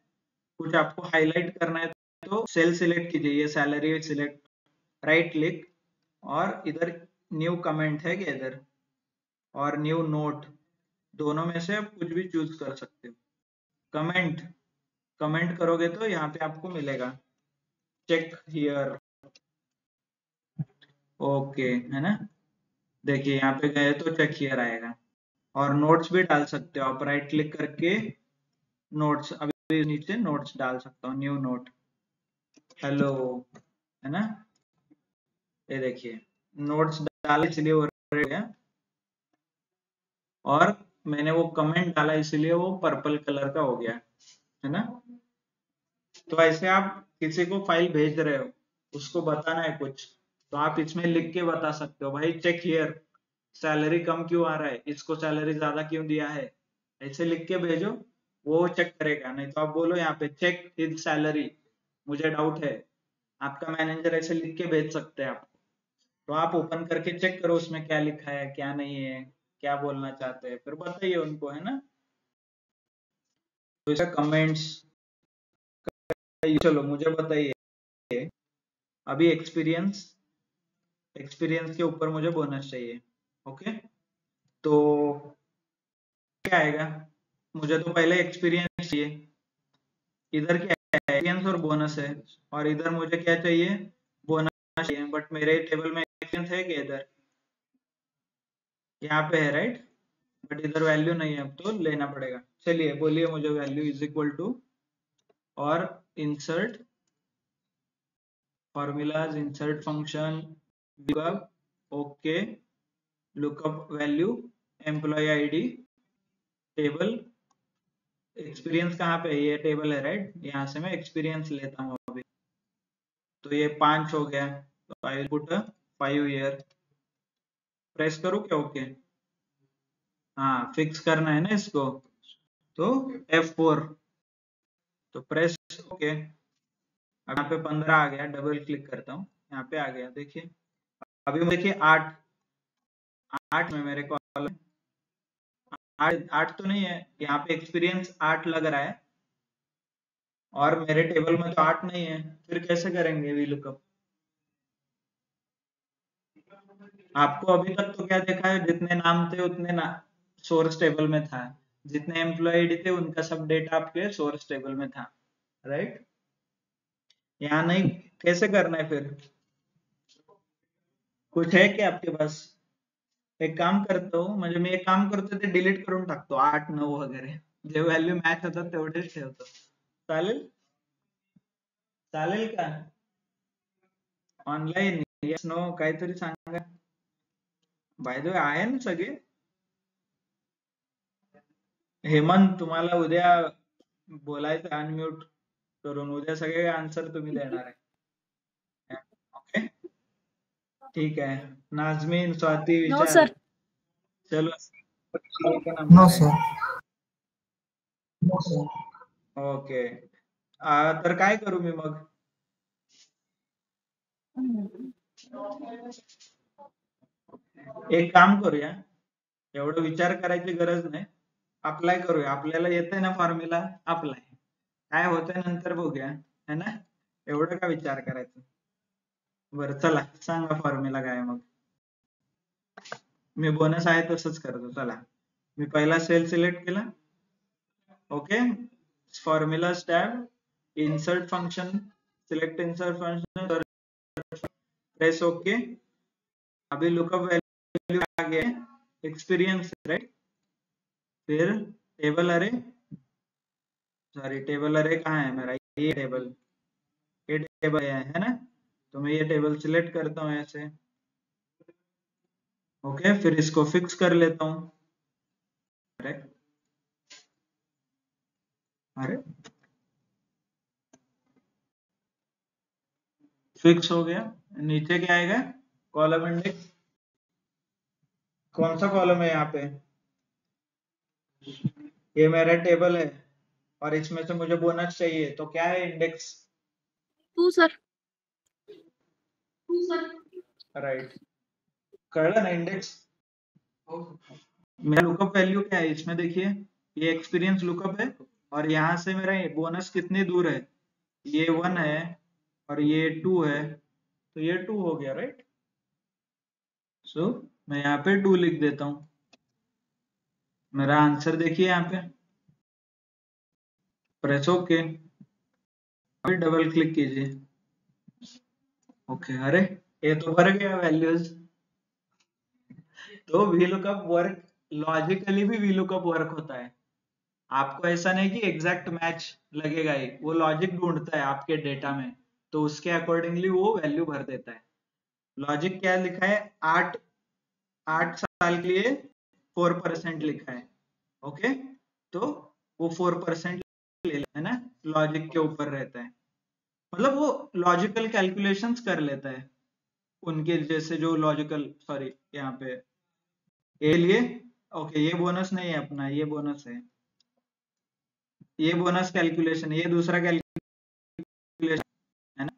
कुछ आपको हाईलाइट करना है तो सेल सिलेक्ट कीजिए, ये सैलरी सिलेक्ट, राइट क्लिक, और इधर न्यू कमेंट है क्या इधर, और न्यू नोट, दोनों में से आप कुछ भी चूज कर सकते हो। कमेंट कमेंट करोगे तो यहाँ पे आपको मिलेगा चेक हियर, ओके, है ना। देखिए यहाँ पे गए तो चेक हियर आएगा, और नोट्स भी डाल सकते हो आप, राइट क्लिक करके नोट्स, अभी नीचे नोट्स डाल सकता हूँ, न्यू नोट, हेलो, है ना। ये देखिए नोट्स डाले इसलिए वो रेड है, और मैंने वो कमेंट डाला इसलिए वो पर्पल कलर का हो गया, है ना। तो ऐसे आप किसी को फाइल भेज रहे हो, उसको बताना है कुछ, तो आप इसमें लिख के बता सकते हो, भाई चेक हियर, सैलरी कम क्यों आ रहा है, इसको सैलरी ज्यादा क्यों दिया है, ऐसे लिख के भेजो, वो चेक करेगा। नहीं तो आप बोलो यहाँ पे चेक हिज सैलरी, मुझे डाउट है, आपका मैनेजर ऐसे लिख के भेज सकते हैं आपको। तो आप ओपन करके चेक करो उसमें क्या लिखा है क्या नहीं है, क्या बोलना चाहते हैं, फिर बताइए उनको, है ना। तो इसका कमेंट्स, चलो मुझे बताइए, अभी एक्सपीरियंस के ऊपर मुझे बोनस चाहिए, ओके। तो क्या आएगा? मुझे तो पहले एक्सपीरियंस चाहिए, इधर क्या है, एक्सपीरियंस और बोनस है, और इधर मुझे क्या चाहिए, बोनस चाहिए, बट मेरे टेबल में एक्सपीरियंस है क्या इधर, यहाँ पे है राइट, बट इधर वैल्यू नहीं है, अब तो लेना पड़ेगा। चलिए बोलिए मुझे वैल्यू इज इक्वल टू, और insert formulas, insert function, okay, lookup value, employee ID, table, experience कहाँ पे है, ये टेबल है राइट, यहाँ से मैं एक्सपीरियंस लेता हूँ अभी, तो ये 5 हो गया, तो आई पुट 5 ईयर, प्रेस करूँ क्या, ओके, हाँ फिक्स करना है ना इसको, तो F4, तो प्रेस, ओके। अब यहाँ पे 15 आ गया, डबल क्लिक करता हूँ, यहाँ पे आ गया, देखिए अभी देखिए 8 में मेरे कॉलम 8 तो नहीं है, यहाँ पे एक्सपीरियंस 8 लग रहा है, और मेरे टेबल में तो 8 नहीं है, फिर कैसे करेंगे वी लुकअप? आपको अभी तक तो क्या देखा है, जितने नाम थे उतने ना सोर्स टेबल में था, जितने एम्प्लॉय आईडी थे उनका सब डेटा आपके सोर्स टेबल में था, राइट। यहाँ नहीं, कैसे करना है फिर? कुछ है क्या आपके पास? एक काम करता हूँ, म्हणजे मी एक काम करतो, ते डिलीट करून टाकतो 8 9 वगैरे, जे व्हॅल्यू मॅच होतात तेवढेच ठेवतो. चालेल चालेल का? ऑनलाईन येस नो काहीतरी सांगा. बाय द वे आहे ना सगळे? हेमंत तुम्हाला उद्या बोलायचं अनम्यूट करून, उद्या सगळे आन्सर तुम्ही देणार आहे. ओके ठीक आहे. नाजमीन, स्वाती, नो विशाल, सर. चलो नो सर. ओके तर काय करू मी मग? एक काम करूया, एवढं विचार करायची गरज नाही, अप्लाय करूया. आपल्याला येतंय ना फॉर्म्युला, अप्लाय. काय होतंय नंतर बघूया, है ना? एवढं का विचार करायचं. बरं चला सांगा फॉर्म्युला काय मग. मी बोनस आहे तसंच करतो. चला मी पहिला सेल सिलेक्ट केला. Okay formulas tab, insert function, select insert function, press okay. अभी लुकअप वैल्यू आ गया, एक्सपीरियंस राइट. फिर टेबल अरे, सॉरी टेबल अरे कहाँ है मेरा? ये टेबल है ना, तो मैं ये टेबल सिलेक्ट करता हूँ ऐसे. ओके फिर इसको फिक्स कर लेता हूँ. अरे फिक्स हो गया. नीचे क्या आएगा? Column index. कौन सा कॉलम है यहाँ पे? ये मेरा टेबल है और इसमें से मुझे बोनस चाहिए, तो क्या है इंडेक्स? 2 सर. राइट कळलं ना इंडेक्स. मेरा लुकअप वैल्यू क्या है इसमें? देखिए ये एक्सपीरियंस लुकअप है और यहाँ से मेरा बोनस कितनी दूर है? ये 1 है और ये 2 है, तो ये 2 हो गया राइट. सो मैं यहाँ पे 2 लिख देता हूँ. मेरा आंसर देखिए यहाँ पे, प्रेस ओके. अभी डबल क्लिक कीजिए. ओके अरे ये तो भर गया वैल्यूज. तो VLOOKUP वर्क लॉजिकली भी VLOOKUP वर्क होता है. आपको ऐसा नहीं कि एग्जैक्ट मैच लगेगा ही, वो लॉजिक ढूंढता है आपके डेटा में, तो उसके अकॉर्डिंगली वो वैल्यू भर देता है. लॉजिक क्या लिखा है? 8 साल के लिए 4% लिखा है. ओके तो वो 4% है ना, लॉजिक के ऊपर रहता है. मतलब वो लॉजिकल कैलकुलेशंस कर लेता है उनके जैसे जो लॉजिकल, सॉरी यहाँ पे ए लिए. ओके ये बोनस नहीं है अपना, ये बोनस है, ये बोनस कैलकुलेशन, ये दूसरा कैलकुलेशन है ना.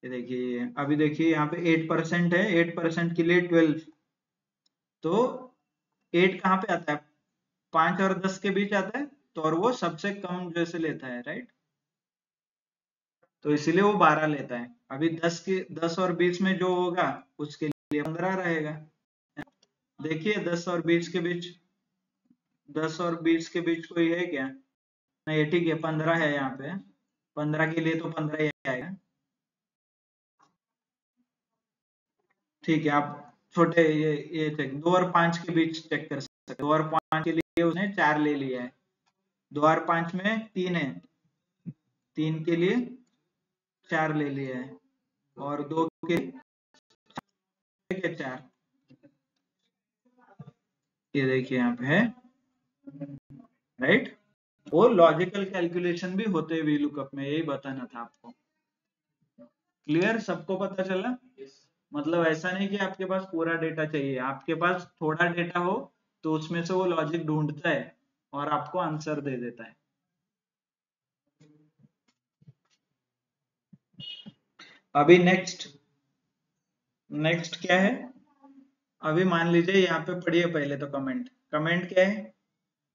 ये देखिए अभी देखिए यहाँ पे 8% है, 8% के लिए 12, तो 8 कहाँ पे आता है? 5 और 10 के बीच आता है, तो और वो सबसे कम जैसे लेता है राइट, तो इसीलिए वो 12 लेता है. अभी 10 और 20 में जो होगा उसके लिए 15 रहेगा. देखिए 10 और 20 के बीच, 10 और 20 के बीच कोई है क्या? नहीं ठीक है 15 है यहाँ पे, 15 के लिए तो 15 ही आएगा. ठीक है आप छोटे ये चेक 2 और 5 के बीच चेक कर सकते. 2 और 5 के लिए उसने 4 ले लिया है. 2 और 5 में 3 है, 3 के लिए 4 ले लिया है, और 2 के लिए 4. ये देखिए यहाँ पे है राइट. वो लॉजिकल कैलकुलेशन भी होते हैं VLOOKUP में, यही बताना था आपको. क्लियर? सबको पता चला? मतलब ऐसा नहीं कि आपके पास पूरा डेटा चाहिए, आपके पास थोड़ा डेटा हो तो उसमें से वो लॉजिक ढूंढता है और आपको आंसर दे देता है. अभी नेक्स्ट क्या है? अभी मान लीजिए यहाँ पे पढ़िए पहले तो कमेंट क्या है?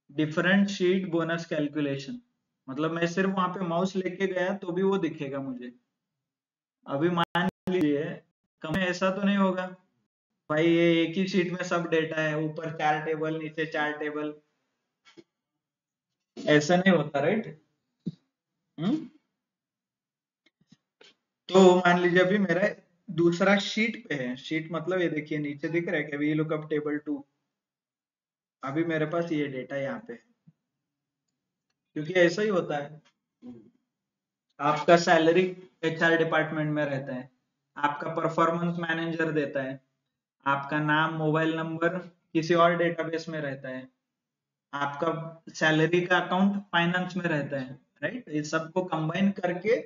Different sheet bonus calculation. मतलब मैं सिर्फ वहां पे माउस लेके गया तो भी वो दिखेगा मुझे. अभी मान लीजिए कमेंट ऐसा तो नहीं होगा भाई ये एक ही शीट में सब डेटा है, ऊपर 4 टेबल नीचे 4 टेबल, ऐसा नहीं होता राइट. तो मान लीजिए अभी मेरा दूसरा शीट पे है, शीट मतलब ये देखिए नीचे दिख रहा है कि VLOOKUP टेबल 2. अभी मेरे पास ये डेटा यहाँ पे है. क्योंकि ऐसा ही होता है। आपका सैलरी HR डिपार्टमेंट में रहता है, आपका परफॉर्मेंस मैनेजर देता है, आपका नाम मोबाइल नंबर किसी और डेटाबेस में रहता है, आपका सैलरी का अकाउंट फाइनेंस में रहता है, राइट। इस सबको कंबाइन करके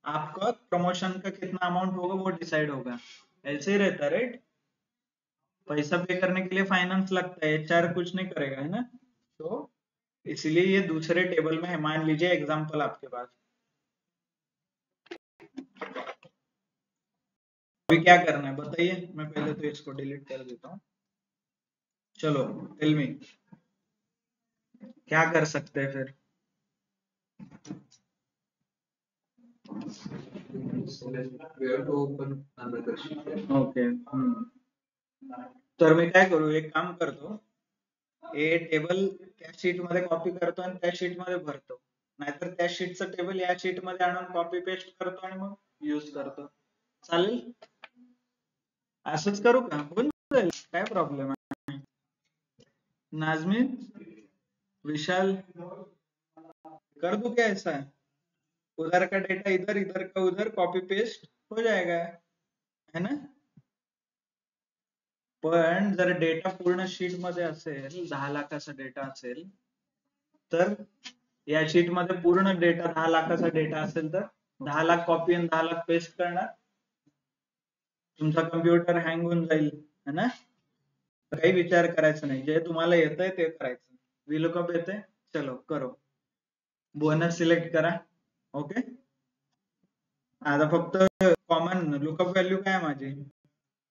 आपका प्रमोशन का कितना अमाउंट होगा वो डिसाइड होगा, ऐसे ही रहता है, राइट। पैसा पे करने के लिए फाइनेंस लगता है, HR कुछ नहीं करेगा, है ना। तो इसलिए ये दूसरे टेबल में है। मान लीजिए एग्जांपल आपके पास, अभी क्या करना है बताइए। मैं पहले तो इसको डिलीट कर देता हूँ। चलो टेल मी, क्या कर सकते हैं फिर। We have to open another sheet. Okay तर मी काय करू, एक काम करतो, हे टेबल त्या शीट मध्ये कॉपी करतो आणि त्या शीट मध्ये भरतो, नाहीतर त्या शीटचं टेबल या शीट मध्ये आणून कॉपी पेस्ट करतो आणि मग यूज करतो, चालेल। असंच करू का, होऊन जाईल, काय प्रॉब्लेम आहे। नाजमीन, विशाल, कर दूं क्या ऐसा, उधर का डेटा इधर, इधर का उधर, कॉपी पेस्ट हो जाएगा, है ना। पण जर डेटा पूर्ण शीट मध्ये असेल, 10 लाखाचा डेटा असेल, तर या शीट मध्ये पूर्ण डेटा 10 लाखाचा डेटा असेल तर 10 लाख कॉपी आणि 10 लाख पेस्ट करणार, तुमचा कम्प्युटर हँग होऊन जाईल, है ना। काही विचार करायचा नाही, जे तुम्हाला येतंय ते करायचं। VLOOKUP येते, चलो करो, बोनस सिलेक्ट करा, ओके। आता फक्त कॉमन लुकअप व्हॅल्यू काय आहे माझी,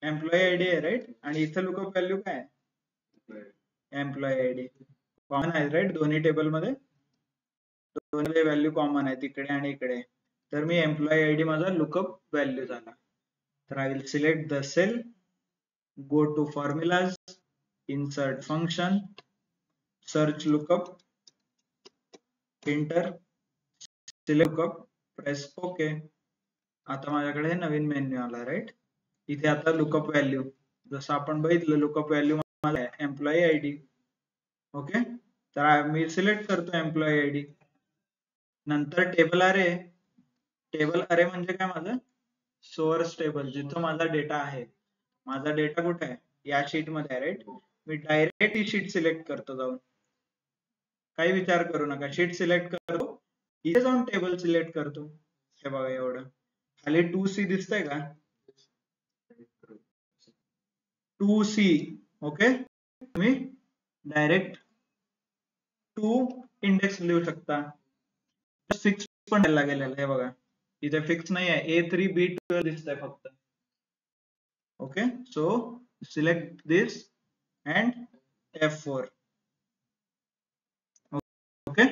एम्प्लॉई आयडी आहे, राईट। आणि इथं लुकअप व्हॅल्यू काय आहे, एम्प्लॉई आयडी कॉमन आहे, राईट। दोन्ही टेबल मध्ये दोन्ही व्हॅल्यू कॉमन आहे, तिकडे आणि इकडे। तर मी एम्प्लॉई आयडी माझा लुकअप व्हॅल्यू झाला, तर I will select the cell, go to formulas, insert function, search lookup, enter, select lookup, press OK। आता माझ्याकडे नवीन मेन्यू आला, राईट। इथे आता लुकअप व्हॅल्यू जसं आपण बघितलं, लुकअप व्हॅल्यू मला एम्प्लॉई आयडी, ओके। तर मी सिलेक्ट करतो एम्प्लॉई आयडी, नंतर टेबल अरे, टेबल अरे म्हणजे काय, माझं सोर्स टेबल, जिथं माझा डेटा आहे। माझा डेटा कुठे आहे, या शीट मध्ये आहे, राईट। मी डायरेक्ट ही शीट सिलेक्ट करतो जाऊन, काही विचार करू नका, शीट सिलेक्ट करतो, इथे जाऊन टेबल सिलेक्ट करतो, हे बघा एवढं। खाली 2C दिसतंय का, 2C, ओके। तुम्ही डायरेक्ट 2 इंडेक्स लिहू शकता, फिक्स पण लागेल, हे बघा इथे फिक्स नाही आहे, A3 B12 दिसतंय फक्त, okay. So select this and F4, okay,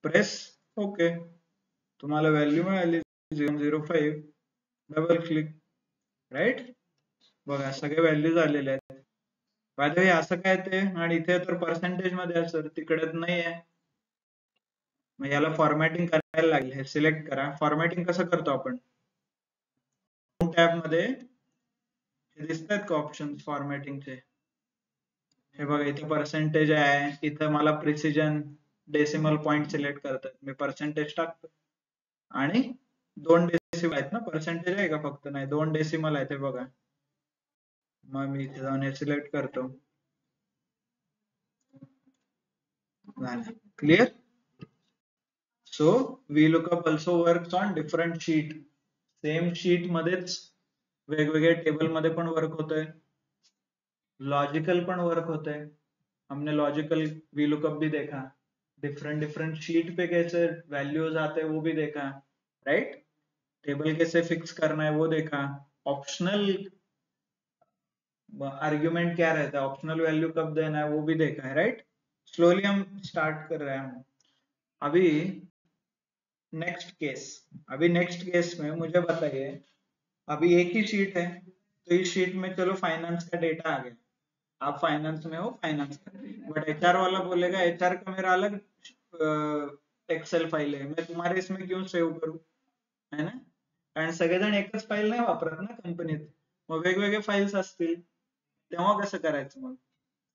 press okay. तुम्हाला व्हॅल्यू मिळाली 005, डबल क्लिक, राईट। बघा सगळे व्हॅल्यू झालेले आहेत। बाय द वे असं काय ते, आणि इथे तर पर्सेंटेज मध्ये आहे सर, तिकडे नाही आहे, मग याला फॉर्मॅटिंग करायला लागेल। हे सिलेक्ट करा, फॉर्मॅटिंग कसं करतो आपण, टॅब मध्ये हे दिसतात का ऑप्शन फॉर्मॅटिंगचे, हे बघा इथे पर्सेंटेज आहे, इथं मला प्रिसिजन डेसिमल पॉइंट सिलेक्ट करतात, मी पर्सेंटेज टाकतो, आणि 2 डेसिमल आहेत ना, पर्सेंटेज आहे का फक्त, नाही 2 डेसिमल आहेत, हे बघा। मग मी इथे जाऊन हे सिलेक्ट करतो, clear. So VLOOKUP also works on different sheet, same sheet मध्येच वेगवेगळे टेबल मध्ये पण वर्क होतंय, लॉजिकल पण वर्क होतंय। हमने लॉजिकल VLOOKUP भी देखा, डिफरेंट डिफरेंट शीट पे कैसे वैल्यूज आते हैं वो भी देखा, राइट। टेबल कैसे फिक्स करना है वो देखा, ऑप्शनल आर्ग्यूमेंट क्या रहता है, ऑप्शनल वैल्यू कब देना है वो भी देखा है, राइट। स्लोली हम स्टार्ट कर रहे हैं। अभी नेक्स्ट केस में मुझे बताइए, अभी एक ही शीट है, तो इस शीट में चलो फाइनेंस का डेटा आ गया, आप फाइनेंस में हो, फाइनेंस का, बट HR वाला बोलेगा HR का मेरा अलग एक्सेल फाइल है, मैं तुम्हारे इसमें क्यों सेव करूं, है ना। कारण सगळेजण एकच फाईल नाही वापरत ना कंपनीत, मग वेगवेगळे फाइल्स असतील, तेव्हा कसं करायचं। मग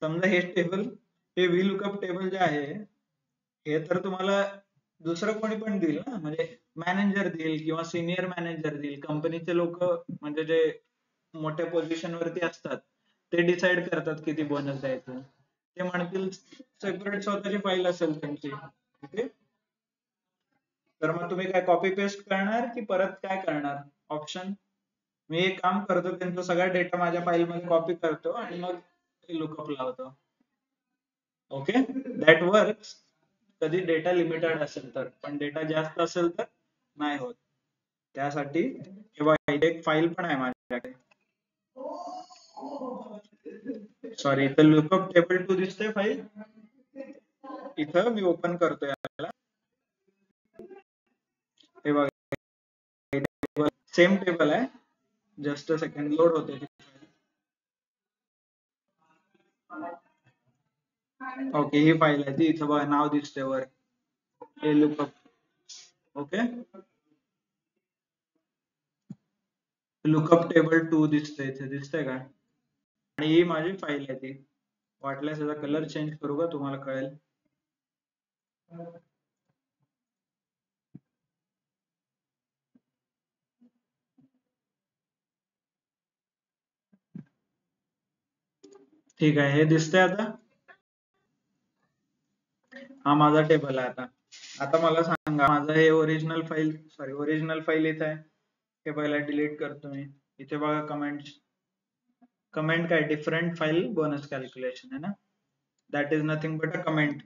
समजा हे टेबल, हे VLOOKUP टेबल जे आहे, हे तर तुम्हाला दुसरं कोणी पण देईल ना, म्हणजे मॅनेजर देईल किंवा सिनियर मॅनेजर देईल. कंपनीचे लोक म्हणजे जे मोठ्या पोझिशन वरती असतात ते डिसाइड करतात किती बोनस द्यायचं. ते म्हणतील सेपरेट स्वतःची फाईल असेल त्यांची. ओके, तर मग तुम्ही काय कॉपी पेस्ट करणार की परत काय करणार ऑप्शन? मी एक काम करतो, त्यांचा सगळा डेटा माझ्या फाईल मध्ये कॉपी करतो आणि मग लुकअप लावतो. ओके, दॅट वर्क्स कधी डेटा लिमिटेड असेल तर, पण डेटा जास्त असेल तर नाही होत. त्यासाठी एक फाईल पण आहे माझ्याकडे. सॉरी, इथं लुकअप टेबल 2 दिसतंय फाईल. इथं मी ओपन करतो याला. हे बघा, सेम टेबल आहे. जस्ट अ सेकंड, लोड होते. ओके, ही फाईल आहे ती. इथं बघा नाव दिसतंय वर, हे लुकअप. ओके, लुकअप टेबल 2 दिसतंय इथे, दिसतंय का? आणि ही माझी फाईल आहे ती. वाटल्यास याचा कलर चेंज करू का, तुम्हाला कळेल. ठीक आहे, हे दिसतंय आता. हा माझा टेबल आहे आता. आता मला सांगा, माझं हे ओरिजिनल फाईल इथे आहे. हे पहिला डिलीट करतो मी. इथे बघा कमेंट काय, डिफरेंट फाइल बोनस कैलकुलेशन है ना, that is nothing but a comment.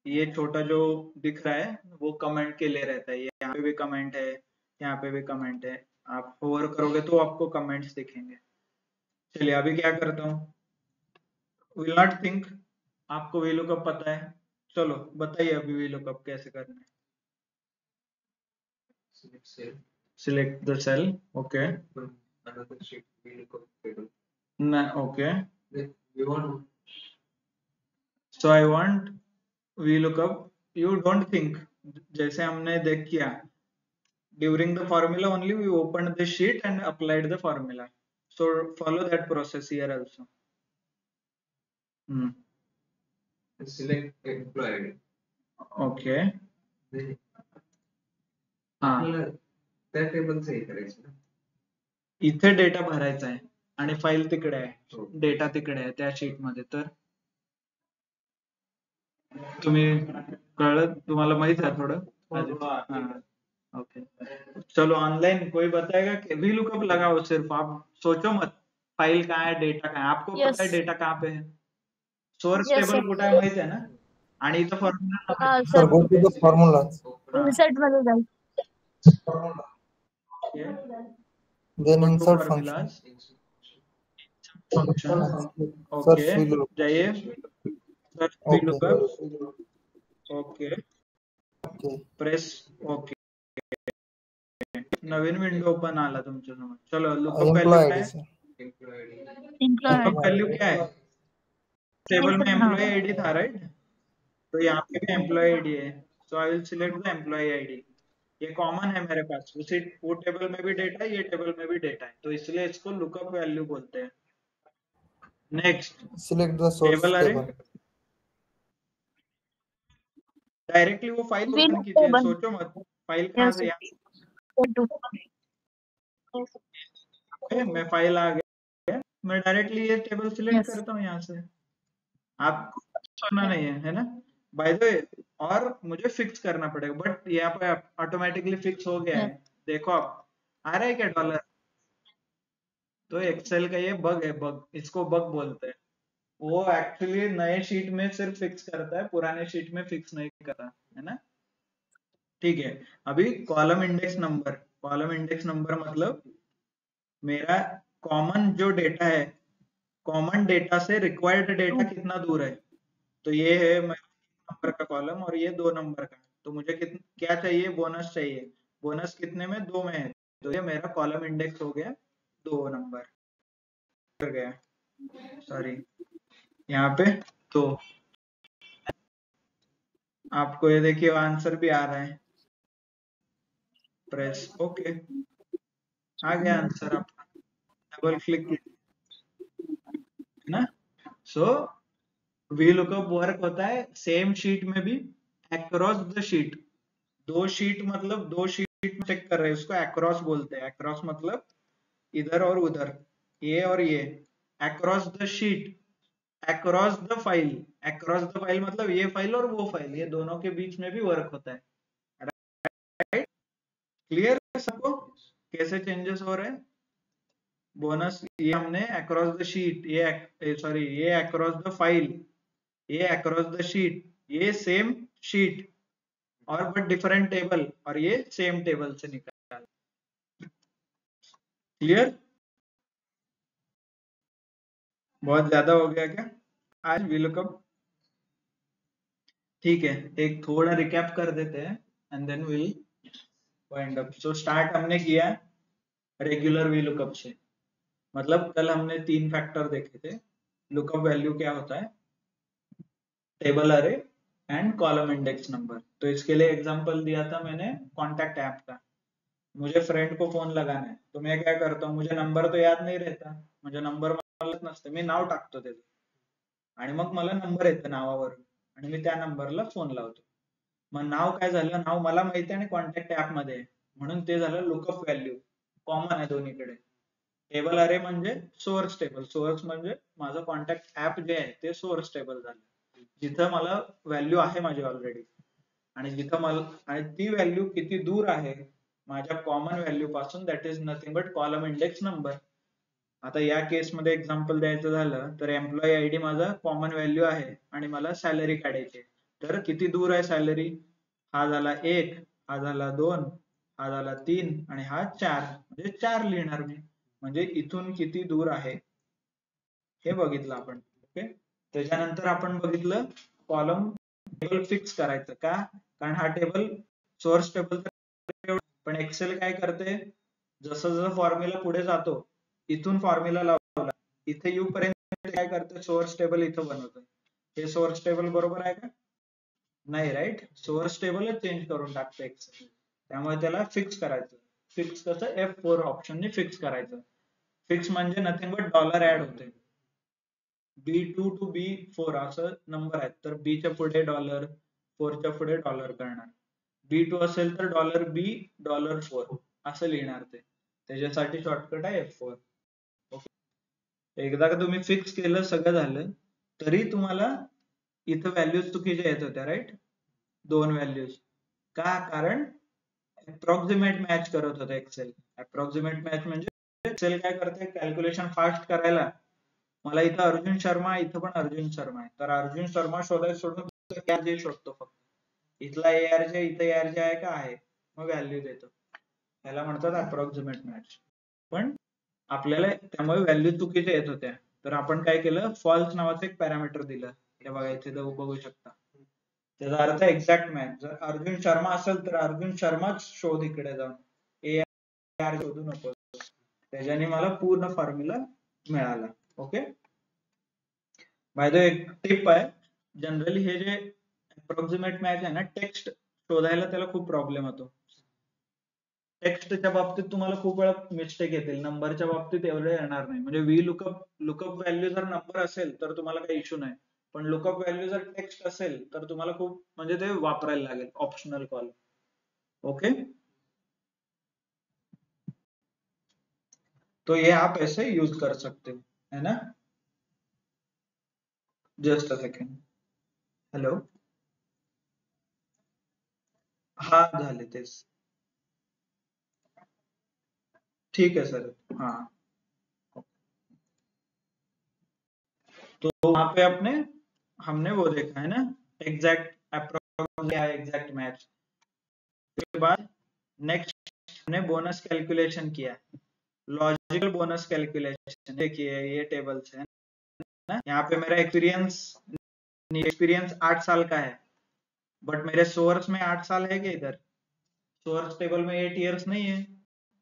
ये छोटा जो दिख रहा है वो कमेंट के लिए रहता है. यहाँ पे भी कमेंट है, यहाँ पे भी कमेंट है. आप होवर करोगे तो आपको कमेंट्स दिखेंगे. चलिए अभी क्या करता हूँ, विल नॉट थिंक. आपको वीलुकअप पता है, चलो बताइए अभी वीलुकअप कैसे करना है. Select cell Select the cell. Okay. from another sheet. VLOOKUP table. Okay. Then we want So I want VLOOKUP. You don't think, जैसे हमने देख किया, during the formula only we opened the sheet and applied the formula. So follow that process here also. select employee ID. Okay. Then हा, आपल्याला त्या टेबलचं हे करायचं ना. इथे डेटा भरायचा आहे आणि फाईल तिकडे आहे, हो. डेटा तिकडे आहे त्या शीट मध्ये. तर तुम्ही कळलं, तुम्हाला माहित आहे थोडं. ओके, चलो ऑनलाइन कोई बताएगा कि VLOOKUP लगाओ. सिर्फ आप सोचो मत फाइल कहाँ है, डेटा कहाँ है. आपको Yes. पता है डेटा कहाँ पे है, सोर्स Yes, टेबल sir. कुठे आहे माहित आहे ना. आणि इथं फॉर्म्युला हा Sir, sir, go to the formulas. Insert मध्ये जाईल. Then insert function. Function. Search okay, VLOOKUP. जाइए search Okay. VLOOKUP. Okay, Okay. Press okay. नवीन विंडो ओपन आला तुमच्या समोर. चलो लुकअप वैल्यू Employee क्या ID, है, sir. Employee ID. Employee lookup value क्या है. टेबल में हाँ. एम्प्लॉय आईडी था राइट, तो यहाँ पे भी एम्प्लॉय आईडी है. So I will select the employee ID. ये कॉमन है मेरे पास, उसी वो टेबल में भी डेटा है, ये टेबल में भी डेटा है, तो इसलिए इसको लुकअप वैल्यू बोलते हैं. Next, Select the source table. अरे table. डायरेक्टली वो फाइल Will ओपन कीजिए, table. सोचो मत फाइल कहाँ Yes, से. sir. यहाँ मैं फाइल आ गया, मैं डायरेक्टली ये टेबल सिलेक्ट Yes. करता हूँ यहाँ से. आपको सोचना नहीं है ना, बाय द वे. और मुझे फिक्स करना पड़ेगा, बट यहाँ पे ऑटोमेटिकली फिक्स हो गया है. देखो आप, आ रहा है क्या डॉलर. तो एक्सेल का ये बग है, बग, इसको बग बोलते हैं. वो एक्चुअली नए शीट में सिर्फ फिक्स करता है, पुराने शीट में फिक्स नहीं करता है ना. ठीक है, अभी कॉलम इंडेक्स नंबर मतलब मेरा कॉमन जो डेटा है, कॉमन डेटा से रिक्वायर्ड डेटा कितना दूर है. तो ये है मेरा नंबर का कॉलम और ये 2 नंबर का. तो मुझे क्या चाहिए, बोनस चाहिए. बोनस कितने में, 2 में है, तो ये मेरा कॉलम इंडेक्स हो गया 2 नंबर कर गया. सॉरी, यहाँ पे तो आपको ये देखिए आंसर भी आ रहा है. प्रेस ओके, आ गया आंसर आपका. डबल क्लिक ना. सो VLOOKUP वर्क होता है सेम शीट में भी, अक्रॉस द शीट. दो शीट मतलब दो शीट में चेक कर रहे हैं, उसको अक्रॉस बोलते हैं। अक्रॉस मतलब इधर और उधर, ये और ये, across the sheet, across the file. Across the file मतलब ये फाइल और वो फाइल, ये दोनों के बीच में भी वर्क होता है। राइट, क्लियर है सबको कैसे चेंजेस हो रहे हैं? बोनस ये हमने अक्रॉस द शीट, ये सॉरी ये अक्रॉस द फाइल, ये अक्रॉस द शीट, ये सेम शीट और बट डिफरेंट टेबल, और ये सेम टेबल से निकाल। क्लियर? बहुत ज्यादा हो गया क्या आज VLOOKUP? ठीक है, एक थोड़ा रिकैप कर देते हैं and then will wind up. So start हमने किया रेगुलर VLOOKUP से। मतलब कल हमने 3 फैक्टर देखे थे। लुकअप वैल्यू क्या होता है, टेबल अरे एंड कॉलम इंडेक्स नंबर। तो इसके लिए एग्जांपल दिया था मैंने कॉन्टैक्ट ऐप का। मुझे फ्रेंड को फोन लगाना है, तो मैं क्या करता हूँ, मुझे नंबर तो याद नाही रहता, मुझे नंबर माहित नसते, मी नाव टाकतो त्याचं आणि मग मला नंबर येतो नावावरून आणि मी त्या नंबरला फोन लावतो। मग नाव काय झालं, नाव मला माहिती आहे आणि कॉन्टॅक्ट ऍप मध्ये आहे, म्हणून ते झालं लुकअप व्हॅल्यू, कॉमन आहे दोन्हीकडे। टेबल अरे म्हणजे सोर्स टेबल, सोर्स म्हणजे माझं कॉन्टॅक्ट ऍप जे आहे ते सोर्स टेबल झालं, जिथं मला व्हॅल्यू आहे माझी ऑलरेडी, आणि जिथं मला आणि ती व्हॅल्यू किती दूर आहे माझ्या कॉमन व्हॅल्यू पासून, that is nothing but column index number. आता या केस मध्ये एक्झाम्पल द्यायचं झालं तर एम्प्लॉई आयडी माझा कॉमन व्हॅल्यू आहे आणि मला सॅलरी काढायची, तर किती दूर आहे सॅलरी, हा झाला 1, हा झाला 2, हा झाला 3 आणि हा 4, म्हणजे 4 लिहिणार मी, म्हणजे इथून किती दूर आहे हे बघितलं आपण। ओके, त्याच्यानंतर आपण बघितलं कॉलम टेबल फिक्स करायचं का, कारण हा टेबल सोर्स टेबल, पण एक्सेल काय करते, जसं जसं फॉर्म्युला पुढे जातो, इथून फॉर्म्युला लावला इथे येऊपर्यंत काय करते, सोर्स टेबल इथं बनवतं। हे सोर्स टेबल बरोबर आहे का? नाही, राईट, सोर्स टेबलच चेंज करून टाकतं एक्सेल, त्यामुळे त्याला फिक्स करायचं। फिक्स कसं, F4 ऑप्शनने फिक्स करायचं। फिक्स म्हणजे नथिंग बट डॉलर ऍड होते, B2 to B4 असं नंबर आहेत, तर B च्या पुढे डॉलर, 4 च्या पुढे डॉलर करणार, B2 असेल तर $B, $4 असं लिहिणार ते, त्याच्यासाठी शॉर्टकट आहे F4। एकदा का तुम्ही फिक्स केलं, सगळं झालं, तरी तुम्हाला इथं व्हॅल्यूज चुकीच्या येत होत्या, राईट, 2 व्हॅल्यूज का, कारण अप्रॉक्सिमेट मॅच करत होतं एक्सेल। अप्रॉक्सिमेट मॅच म्हणजे एक्सेल काय करते, कॅल्क्युलेशन फास्ट करायला, मला इथं अर्जुन शर्मा, इथं पण अर्जुन शर्मा आहे, तर अर्जुन शर्मा शोधायला सोडून ARJ शोधतो फक्त, इथला ARJ इथं ARJ आहे का, आहे, मग व्हॅल्यू देतो, याला म्हणतात अप्रॉक्सिमेट मॅच। पण आपल्याला त्यामुळे व्हॅल्यू चुकीच्या येत होत्या, तर आपण काय केलं, फॉल्स नावाचं एक पॅरामीटर दिलं, हे बघा इथे बघू शकता, त्याचा अर्थ एक्झॅक्ट मॅच। जर अर्जुन शर्मा असेल तर अर्जुन शर्माच शोध इकडे जाऊन, ARJ शोधू नको, त्याच्याने मला पूर्ण फॉर्म्युला मिळाला। ओके, बाय द एक टिप आहे, जनरली हे जे अप्रॉक्सिमेट मॅच आहे ना, टेक्स्ट शोधायला त्याला खूप प्रॉब्लेम होतो, टेक्स्टच्या बाबतीत तुम्हाला खूप वेळा मिस्टेक येतील, नंबरच्या बाबतीत एवढे येणार नाही, म्हणजे लुकअप व्हॅल्यू जर नंबर असेल तर तुम्हाला काही इश्यू नाही, पण लुकअप व्हॅल्यू जर टेक्स्ट असेल तर तुम्हाला खूप म्हणजे ते वापरायला लागेल, ऑप्शनल कॉल। ओके, तो ये आप ऐसे यूज कर सकते हो, है ना। जस्ट अ सेकंड, हेलो, हा झाले तेच, ठीक है सर, हाँ। तो वहां पे हमने वो देखा है ना, एग्जैक्ट एग्जैक्ट मैच। उसके बाद नेक्स्ट हमने बोनस कैलकुलेशन किया, लॉजिकल बोनस कैलकुलेशन। देखिए ये टेबल्स है ना, यहाँ पे मेरा एक्सपीरियंस 8 साल का है, बट मेरे सोर्स में 8 साल है क्या, इधर सोर्स टेबल में 8 इयर्स नहीं है,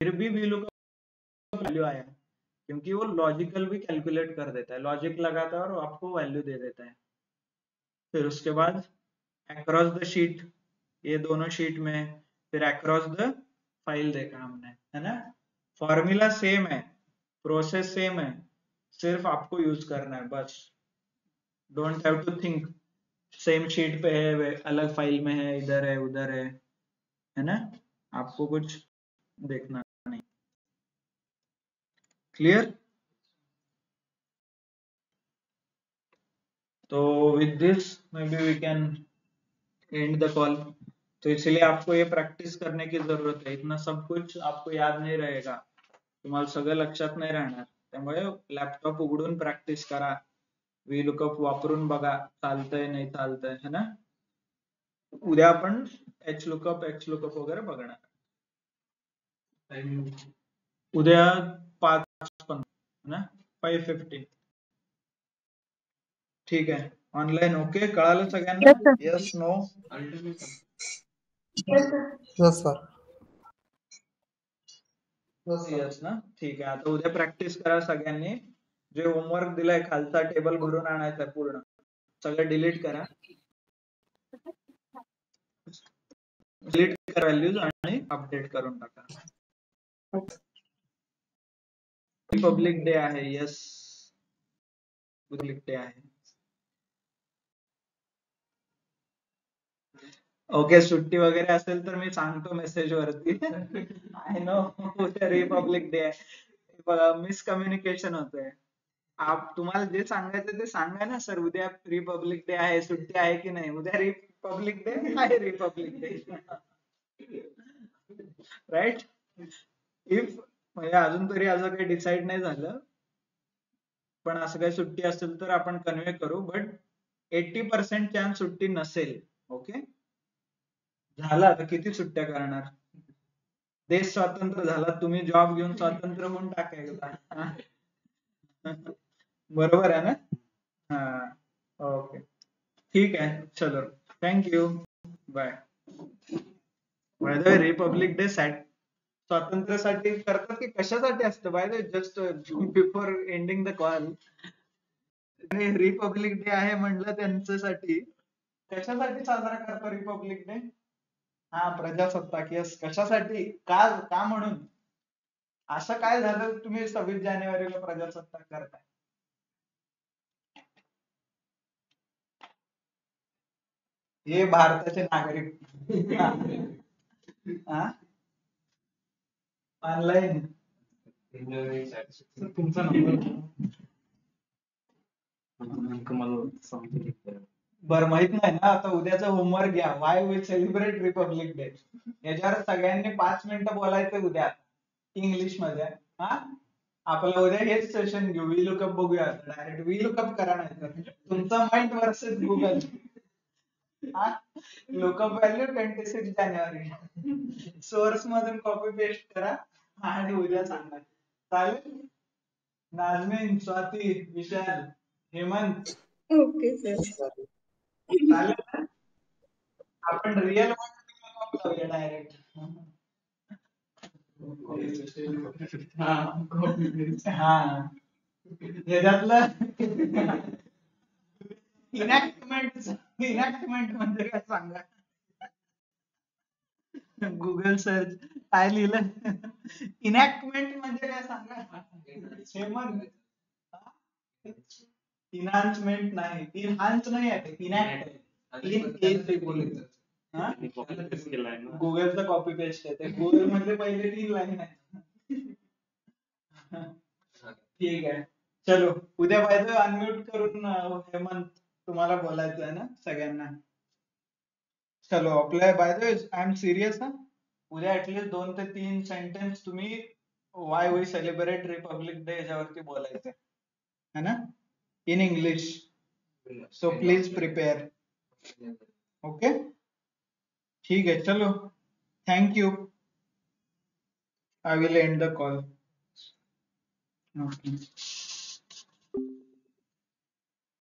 फिर भी VLOOKUP वैल्यू आया, क्योंकि वो लॉजिकल भी कैलकुलेट कर देता है, लॉजिक लगाता है और आपको वैल्यू दे देता है। फिर उसके बाद अक्रॉस द शीट, ये दोनों शीट में, फिर अक्रॉस द फाइल देखा हमने, है ना। फॉर्मूला सेम है, प्रोसेस सेम है, सिर्फ आपको यूज करना है बस, don't have to think same sheet पे है, अलग फाइल में है, इधर है उधर है, है ना, आपको कुछ देखना नहीं। क्लियर? तो with this maybe we can end the call. तो इसलिए आपको ये प्रॅक्टिस करने की जरूरत आहे, इतना सब कुछ आपको याद नहीं रहेगा, तुम्हाला सगळं लक्षात नाही राहणार, त्यामुळे लॅपटॉप उघडून प्रॅक्टिस करा, VLOOKUP वापरून बघा चालतंय नाही चालतंय, है ना. उद्या आपण HLOOKUP वगैरे बघणार. उद्या 5:15 ना, 5:15. ठीक आहे, ऑनलाईन ओके, कळालं सगळ्यांना? Yes no? Yes, sir. Yes ना, ठीक आहे. आता उद्या प्रॅक्टिस करा सगळ्यांनी, जे होमवर्क दिलाय खालचा टेबल भरून आणायचा पूर्ण, सगळं डिलीट करा, व्हॅल्यूज आणि अपडेट करून टाका. रिपब्लिक डे आहे, यस रिपब्लिक डे आहे. ओके, सुट्टी वगैरे असेल तर मी सांगतो मेसेज वरती. आय नो उद्या रिपब्लिक डे आहे, बघा मिसकम्युनिकेशन होतंय. तुम्हाला जे सांगायचं ते सांगा ना सर, उद्या रिपब्लिक डे आहे, सुट्टी आहे की नाही. उद्या रिपब्लिक डे आहे, रिपब्लिक डे, राईट. इफ म्हणजे अजून तरी असं काही डिसाईड नाही झालं, पण असं काही सुट्टी असेल तर आपण कन्वे करू, बट 80% चान्स सुट्टी नसेल. ओके, झाला तर किती सुट्ट्या करणार, देश स्वतंत्र झाला, तुम्ही जॉब घेऊन स्वतंत्र होऊन टाकायला. बरोबर आहे ना. हा ओके, ठीक आहे, चलो thank you, bye. By the way Republic Day स्वातंत्र्यासाठी करतात की कशासाठी असतं? By the way, just before ending the call, Republic Day आहे म्हणलं त्यांच्यासाठी, कशासाठी साजरा करतो रिपब्लिक डे? हा, प्रजासत्ताक, यस. कशासाठी, का म्हणून, असं काय झालं तुम्ही 26 जानेवारीला प्रजासत्ताक करताय? हे भारताचे नागरिक. ऑनलाईन तुमचा नंबर बरं माहित नाही ना. आता उद्याचा होमवर्क घ्या, why we celebrate Republic Day. याच्यावर सगळ्यांनी 5 मिनिटं बोलायचं उद्या इंग्लिश मध्ये. हा, आपलं उद्या हेच सेशन घेऊ, VLOOKUP बघूया. डायरेक्ट VLOOKUP करा, नाही तर तुमचा mind versus Google. Lookup value 26 January source मधून कॉपी पेस्ट करा आणि उद्या सांगा. चालेल? नाजमीन, स्वाती, विशाल, हेमंत, ओके सर. चालेल ना? आपण रिअल मध्ये डायरेक्ट. हा, ह्याच्यातलं इनॅक्टमेंट म्हणजे काय सांगा. गुगल सर्च काय लिहिलं, इनॅक्टमेंट म्हणजे काय सांगा. इनहान्समेंट नाही, इनहान्स नाही आहे, इनॅक्ट आहे. गुगलचा कॉपी पेस्ट आहे, गुगल मधले पहिले 3 लाईन आहे. ठीक आहे, चलो उद्या पाहिजे अनम्यूट करून हेमंत तुम्हाला बोलायचं आहे ना सगळ्यांना. चलो आपल्या by the way I am serious. उद्या ऍटलीस्ट 2 ते 3 सेंटेन्स तुम्ही why we celebrate Republic Day याच्यावरती बोलायचं है ना, in English. So please prepare. Okay, ठीक आहे, चलो thank you. I will end the call. Okay.